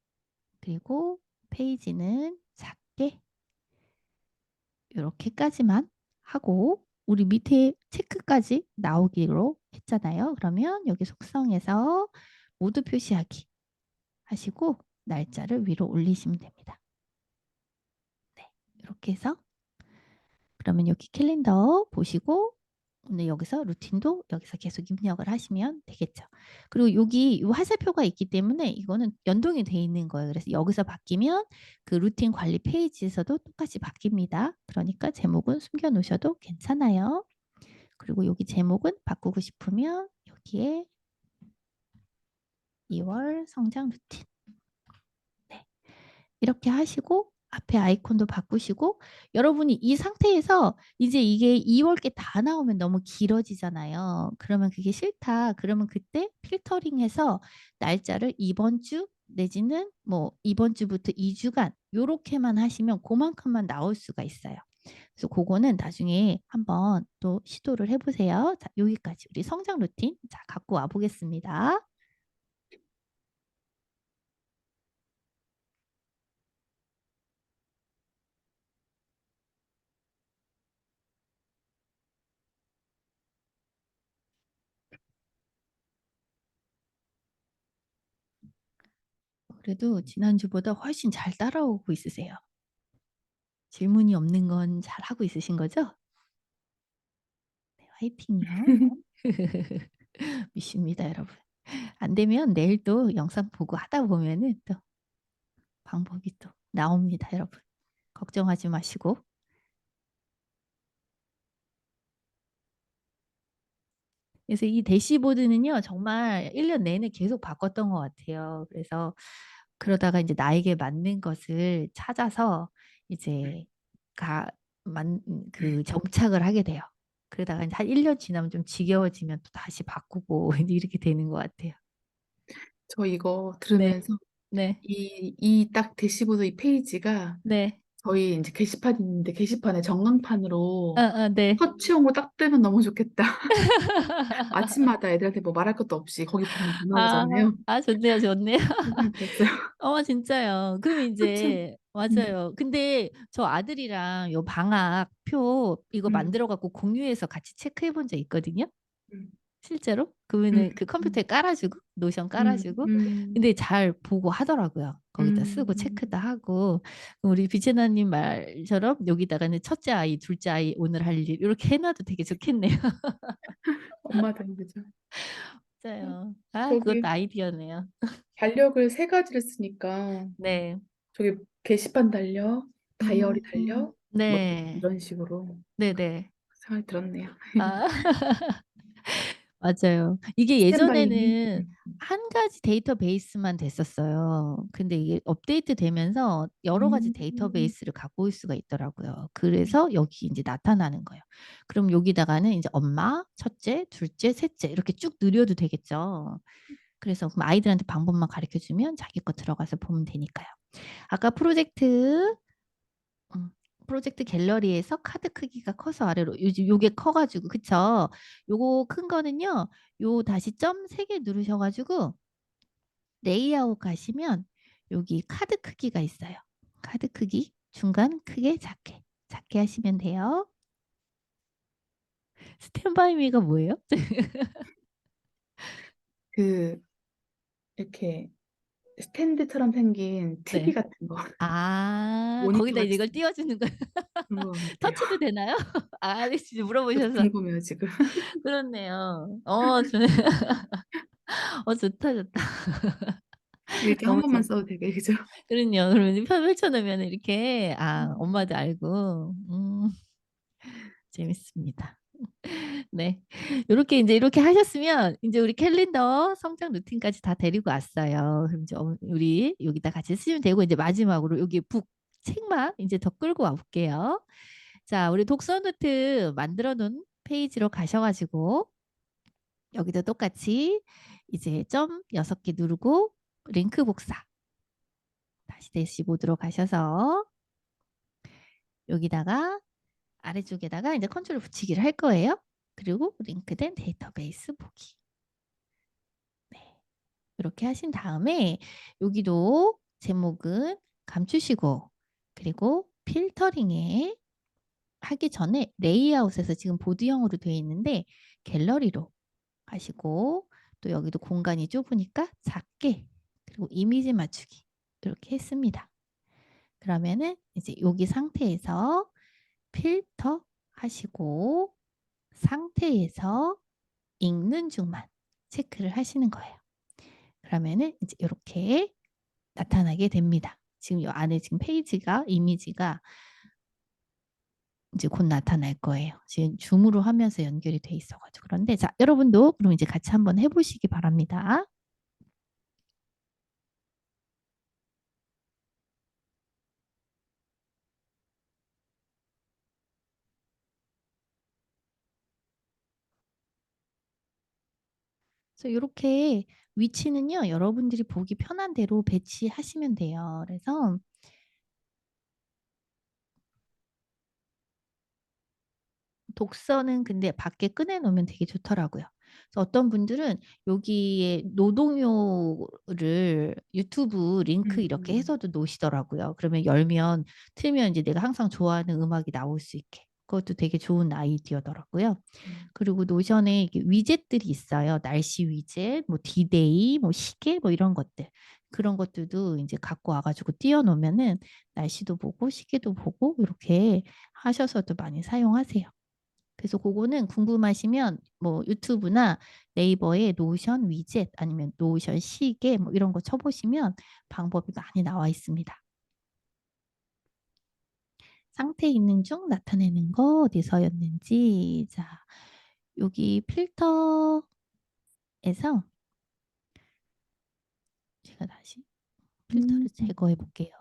그리고 페이지는 작게 이렇게까지만 하고 우리 밑에 체크까지 나오기로 했잖아요. 그러면 여기 속성에서 모두 표시하기 하시고 날짜를 위로 올리시면 됩니다. 네, 이렇게 해서 그러면 여기 캘린더 보시고 오늘 여기서 루틴도 여기서 계속 입력을 하시면 되겠죠. 그리고 여기 이 화살표가 있기 때문에 이거는 연동이 돼 있는 거예요. 그래서 여기서 바뀌면 그 루틴 관리 페이지에서도 똑같이 바뀝니다. 그러니까 제목은 숨겨 놓으셔도 괜찮아요. 그리고 여기 제목은 바꾸고 싶으면 여기에 2월 성장 루틴. 네. 이렇게 하시고 앞에 아이콘도 바꾸시고 여러분이 이 상태에서 이제 이게 2월 게 다 나오면 너무 길어지잖아요. 그러면 그게 싫다. 그러면 그때 필터링해서 날짜를 이번 주 내지는 뭐 이번 주부터 2주간 요렇게만 하시면 그만큼만 나올 수가 있어요. 그래서 그거는 나중에 한번 또 시도를 해보세요. 자, 여기까지 우리 성장 루틴 자 갖고 와 보겠습니다. 그래도 지난주보다 훨씬 잘 따라오고 있으세요. 질문이 없는 건 잘하고 있으신 거죠? 네, 화이팅이요. 믿습니다, 여러분. 안 되면 내일 또 영상 보고 하다 보면은 또 방법이 또 나옵니다, 여러분. 걱정하지 마시고. 그래서 이 대시보드는요, 정말 1년 내내 계속 바꿨던 것 같아요. 그래서 그러다가 이제 나에게 맞는 것을 찾아서 이제 그 정착을 하게 돼요. 그러다가 이제 한 1년 지나면 좀 지겨워지면 또 다시 바꾸고 이렇게 되는 것 같아요. 저 이거 네, 들으면서 네, 이 딱 대시보드 이 페이지가 네, 저희 이제 게시판 있는데 게시판에 전광판으로 네. 터치형으로 딱 뜨면 너무 좋겠다. 아침마다 애들한테 뭐 말할 것도 없이 거기 보면 다 나오잖아요. 좋네요, 좋네요. 생각이 들었어요. 진짜요. 그럼 그쵸? 이제 음, 맞아요. 근데 저 아들이랑 요 방학표 이거 음, 만들어 갖고 공유해서 같이 체크해 본 적 있거든요. 음, 실제로. 음, 그러면은 그 음, 컴퓨터에 깔아주고 노션 음, 깔아주고 음, 근데 잘 보고 하더라고요. 거기다 쓰고 체크도 하고 우리 비체나님 말처럼 여기다가는 첫째 아이, 둘째 아이 오늘 할 일 이렇게 해놔도 되게 좋겠네요. 엄마들 그죠? 맞아요. 그것도 저기 아이디어네요. 달력을 세 가지를 쓰니까 네. 저기 게시판 달력, 다이어리 달력, 뭐 네. 이런 식으로 네네. 생각이 들었네요. 아. 맞아요. 이게 스탠바이미. 예전에는 한 가지 데이터베이스만 됐었어요. 근데 이게 업데이트 되면서 여러 가지 음, 데이터베이스를 갖고 올 수가 있더라고요. 그래서 여기 이제 나타나는 거예요. 그럼 여기다가는 이제 엄마, 첫째, 둘째, 셋째 이렇게 쭉 늘려도 되겠죠. 그래서 그럼 아이들한테 방법만 가르쳐 주면 자기 거 들어가서 보면 되니까요. 아까 음, 프로젝트 갤러리에서 카드 크기가 커서 아래로 요게 커가지고 그쵸? 요거 큰 거는요. 요 다시 점 3개 누르셔가지고 레이아웃 가시면 여기 카드 크기가 있어요. 카드 크기 중간 크게 작게 하시면 돼요. 스탠바이 미가 뭐예요? 그 이렇게 스탠드처럼 생긴 TV 네. 같은 거, 모니터 거기다 이제 같이 이걸 띄워주는 거 그런 거 같아요. 터치도 되나요? 네, 진짜 저도 물어보셔서 궁금해요, 지금. 그렇네요. 좋다, 좋다. 일단 한 너무 번만 재밌. 써도 되게, 그죠? 그럼요. 그러면 펼쳐놓으면 이렇게 음. 엄마도 알고 재밌습니다. 네. 요렇게 인제 이렇게 하셨으면 인제 우리 캘린더 성장 루틴까지 다 데리고 왔어요. 그럼 이제 우리 여기다 같이 쓰시면 되고 이제 마지막으로 여기 책만 인제 더 끌고 와 볼게요. 자, 우리 독서 노트 만들어 놓은 페이지로 가셔 가지고 여기도 똑같이 이제 점 6개 누르고 링크 복사. 다시 대시보드로 가셔서 여기다가 아래쪽에다가 이제 컨트롤 붙이기를 할 거예요. 그리고 링크된 데이터베이스 보기. 네. 이렇게 하신 다음에 여기도 제목은 감추시고 그리고 필터링에 하기 전에 레이아웃에서 지금 보드형으로 되어 있는데 갤러리로 하시고 또 여기도 공간이 좁으니까 작게 그리고 이미지 맞추기 이렇게 했습니다. 그러면은 이제 여기 상태에서 필터 하시고 상태에서 읽는 중만 체크를 하시는 거예요. 그러면은 이제 이렇게 나타나게 됩니다. 지금 이 안에 지금 페이지가 이미지가 이제 곧 나타날 거예요. 지금 줌으로 하면서 연결이 돼 있어가지고 그런데 자 여러분도 그럼 이제 같이 한번 해보시기 바랍니다. 그래서 이렇게 위치는요 여러분들이 보기 편한 대로 배치하시면 돼요. 그래서 독서는 근데 밖에 꺼내 놓으면 되게 좋더라고요. 그래서 어떤 분들은 여기에 노동요를 유튜브 링크 이렇게 해서도 놓으시더라고요. 그러면 열면 틀면 이제 내가 항상 좋아하는 음악이 나올 수 있게. 그것도 되게 좋은 아이디어더라고요. 그리고 노션에 이게 위젯들이 있어요. 날씨 위젯, 뭐 디데이, 뭐 시계, 뭐 이런 것들. 그런 것들도 이제 갖고 와가지고 띄워놓으면은 날씨도 보고 시계도 보고 이렇게 하셔서도 많이 사용하세요. 그래서 그거는 궁금하시면 뭐 유튜브나 네이버에 노션 위젯 아니면 노션 시계 뭐 이런 거 쳐보시면 방법이 많이 나와 있습니다. 상태 있는 중 나타내는 거 어디서였는지 자 여기 필터에서 제가 다시 필터를 제거해 볼게요.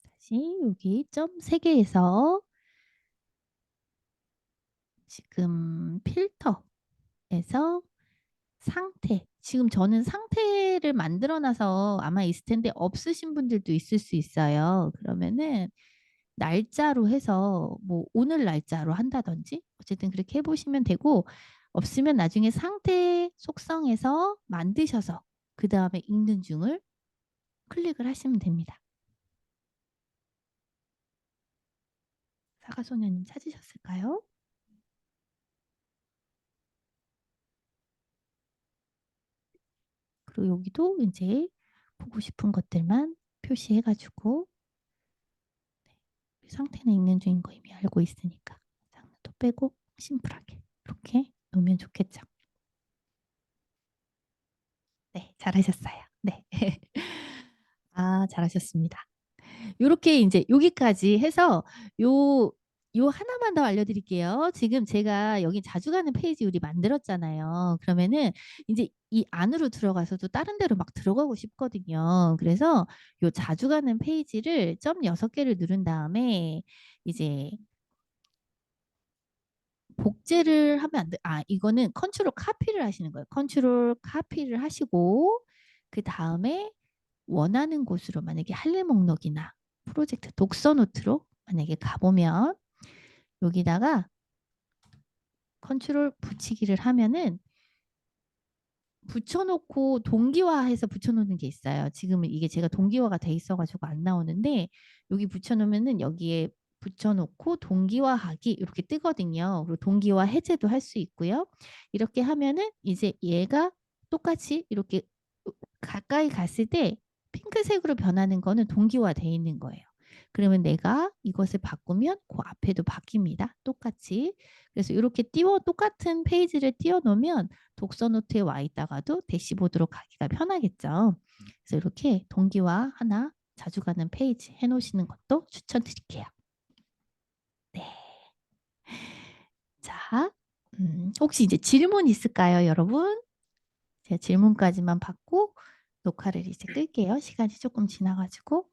다시 여기 점 3개에서 지금 필터에서 상태. 지금 저는 상태를 만들어 놔서 아마 있을 텐데 없으신 분들도 있을 수 있어요. 그러면은 날짜로 해서 뭐 오늘 날짜로 한다든지 어쨌든 그렇게 해보시면 되고 없으면 나중에 상태 속성에서 만드셔서 그 다음에 읽는 중을 클릭을 하시면 됩니다. 사과소년님 찾으셨을까요? 그리고 여기도 이제 보고 싶은 것들만 표시해가지고 상태는 읽는 중인 거 이미 알고 있으니까 장르도 빼고 심플하게 이렇게 놓으면 좋겠죠. 네, 잘하셨어요. 네. 아, 잘하셨습니다. 요렇게 인제 여기까지 해서 요 하나만 더 알려드릴게요. 지금 제가 여기 자주 가는 페이지 우리 만들었잖아요. 그러면은 인제 이 안으로 들어가서도 다른 데로 막 들어가고 싶거든요. 그래서 요 자주 가는 페이지를 점 6개를 누른 다음에 이제 복제를 하면 안 돼. 아, 이거는 컨트롤 카피를 하시는 거예요. 컨트롤 카피를 하시고 그다음에 원하는 곳으로 만약에 할일 목록이나 프로젝트 독서 노트로 만약에 가보면 여기다가 컨트롤 붙이기를 하면은 붙여놓고 동기화해서 붙여놓는 게 있어요. 지금은 이게 제가 동기화가 돼 있어가지고 안 나오는데 여기 붙여놓으면은 여기에 붙여놓고 동기화하기 이렇게 뜨거든요. 그리고 동기화 해제도 할 수 있고요. 이렇게 하면은 이제 얘가 똑같이 이렇게 가까이 갔을 때 핑크색으로 변하는 거는 동기화 돼 있는 거예요. 그러면 내가 이것을 바꾸면 그 앞에도 바뀝니다. 똑같이. 그래서 이렇게 똑같은 페이지를 띄워 놓으면 독서 노트에 와 있다가도 대시보드로 가기가 편하겠죠. 그래서 이렇게 동기화 하나 자주 가는 페이지 해놓으시는 것도 추천드릴게요. 네. 자, 혹시 이제 질문 있을까요, 여러분? 제가 질문까지만 받고 녹화를 이제 끌게요. 시간이 조금 지나가지고.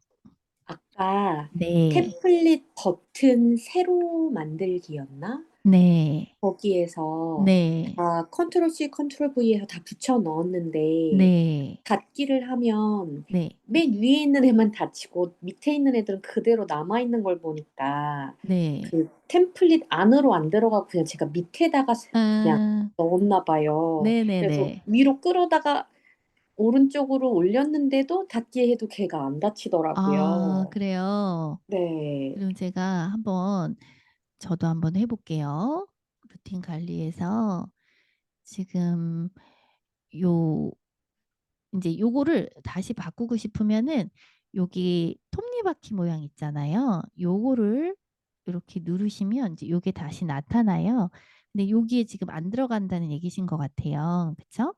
아까 네, 템플릿 버튼 새로 만들기였나? 네, 거기에서 네, 다 컨트롤 C, 컨트롤 V에서 다 붙여 넣었는데 네, 닫기를 하면 네, 맨 위에 있는 애만 닫히고 밑에 있는 애들은 그대로 남아 있는 걸 보니까 네. 그 템플릿 안으로 안 들어가고 그냥 제가 밑에다가 그냥 아, 넣었나 봐요. 그래서 네네네. 위로 끌어다가 오른쪽으로 올렸는데도 닫기 해도 걔가 안 아, 닫히더라고요. 그래요. 네. 그럼 제가 저도 한번 해볼게요. 루틴 관리에서 지금 요 이제 요거를 다시 바꾸고 싶으면은 여기 톱니바퀴 모양 있잖아요. 요거를 이렇게 누르시면 이제 요게 다시 나타나요. 근데 여기에 지금 안 들어간다는 얘기신 것 같아요. 그쵸?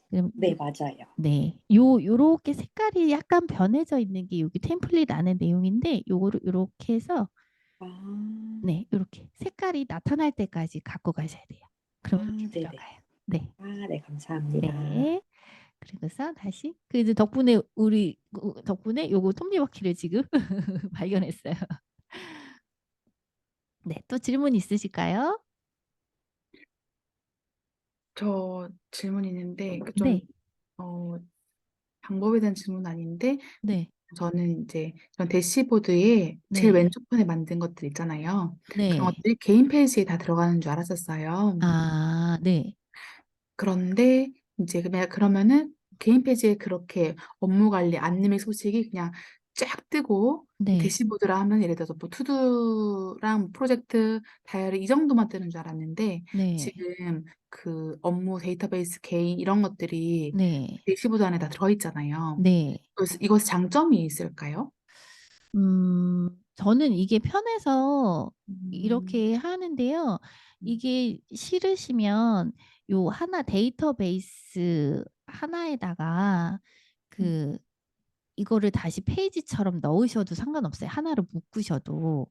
그럼 네, 맞아요. 네. 요렇게 색깔이 약간 변해져 있는 게 여기 템플릿 안에 내용인데 요거를 요렇게 해서 아, 네, 요렇게 색깔이 나타날 때까지 갖고 가셔야 돼요. 그럼 이렇게 네네. 들어가요. 네. 아, 네, 감사합니다. 네. 그리고서 다시 이제 덕분에 요거 톱니바퀴를 지금 발견했어요. 네, 또 질문 있으실까요? 저 질문 있는데 네, 어, 방법에 대한 질문 아닌데 네, 전 대시보드에 제일 네, 왼쪽 편에 만든 것들 있잖아요. 그런 네. 것들이 개인 페이지에 다 들어가는 줄 알았었어요. 아, 네, 그런데 이제 그러면은 개인 페이지에 그렇게 업무 관리 안내밀 소식이 그냥 쫙 뜨고 네, 대시보드라 하면 예를 들어서 뭐 투두랑 프로젝트 다이어리 이 정도만 뜨는 줄 알았는데 네, 지금 그 업무 데이터베이스 개인 이런 것들이 네, 대시보드 안에 다 들어있잖아요. 네. 그래서 이것이 장점이 있을까요? 저는 이게 편해서 음, 이렇게 하는데요. 음, 이게 싫으시면 요 하나 데이터베이스 하나에다가 음. 그 이거를 다시 페이지처럼 넣으셔도 상관없어요. 하나로 묶으셔도.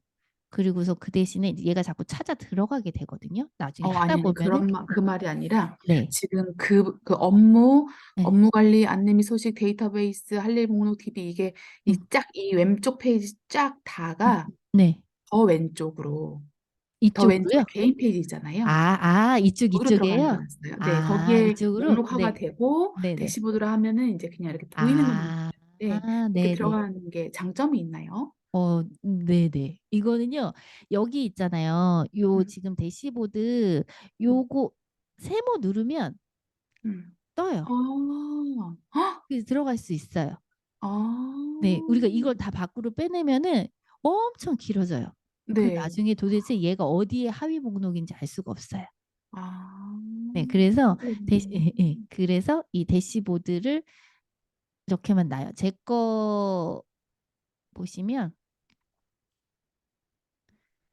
그리고서 그 대신에 이제 얘가 자꾸 찾아 들어가게 되거든요. 나중에 하다 아니, 보면은 그 말이 아니라 네, 지금 그 업무, 네, 업무 관리, 안내 및 소식, 데이터베이스, 할 일 목록 DB 이게 음, 이 왼쪽 페이지 쫙 다가 네. 더 왼쪽으로, 더 왼쪽에 이쪽으로요? 개인 페이지 있잖아요. 이쪽 거기로 들어가는 줄 이쪽이에요? 알았어요. 네, 거기에 이쪽으로? 목록화가 네, 되고 네, 네. 대시보드로 하면은 이제 그냥 이렇게 보이는 것만 아, 보이는데 그렇게 네네. 들어가는 게 장점이 있나요? 네네. 이거는요, 여기 있잖아요. 요 음, 지금 대시보드 음, 요거 세모 누르면 음. 떠요. 헉! 그래서 들어갈 수 있어요. 아, 네, 우리가 이걸 다 밖으로 빼내면은 엄청 길어져요. 그 네. 나중에 도대체 얘가 어디에 하위 목록인지 알 수가 없어요. 아, 네, 그래서 그렇겠네. 그래서 이 대시보드를 이렇게만 놔요. 제 거 보시면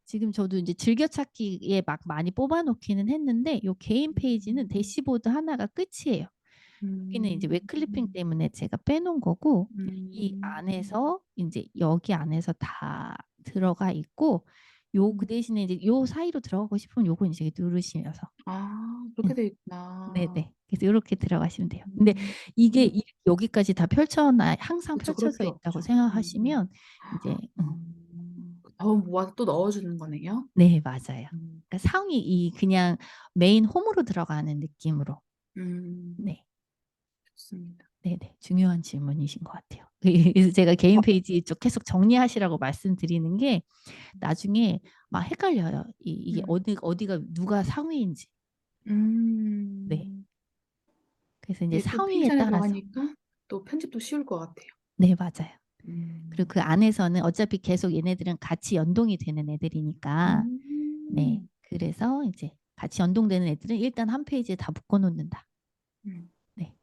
지금 저도 이제 즐겨찾기에 막 많이 뽑아놓기는 했는데 요 개인 페이지는 대시보드 하나가 끝이에요. 여기는 이제 음, 웹클리핑 때문에 제가 빼놓은 거고 이 음, 안에서 이제 여기 안에서 다 들어가 있고 요 그 음. 대신에 이제 요 사이로 들어가고 싶으면 요거 이제 누르시면서 그렇게 응, 돼 있구나. 네네. 그래서 이렇게 들어가시면 돼요. 근데 음, 이게 여기까지 다 항상 그쵸, 그럴 펼쳐져 필요 있다고 없죠. 생각하시면 이제 더 모아서 또 넣어주는 거네요. 네, 맞아요. 음, 그러니까 그냥 메인 홈으로 들어가는 느낌으로. 음, 네, 좋습니다. 네네. 중요한 질문이신 것 같아요. 그래서 제가 개인 페이지 쪽 계속 정리하시라고 말씀드리는 게 나중에 막 헷갈려요. 이게 음, 어디가 누가 상위인지. 네. 음. 그래서 이제 이게 또 상위에 페이지 안에 따라서. 들어가니까 또 편집도 쉬울 것 같아요. 네, 맞아요. 그리고 음, 그 안에서는 어차피 계속 얘네들은 같이 연동이 되는 애들이니까. 네. 음, 그래서 이제 같이 연동되는 애들은 일단 한 페이지에 다 묶어 놓는다. 음. 네.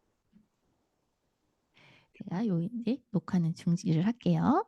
제가 요 이제 녹화는 중지를 할게요.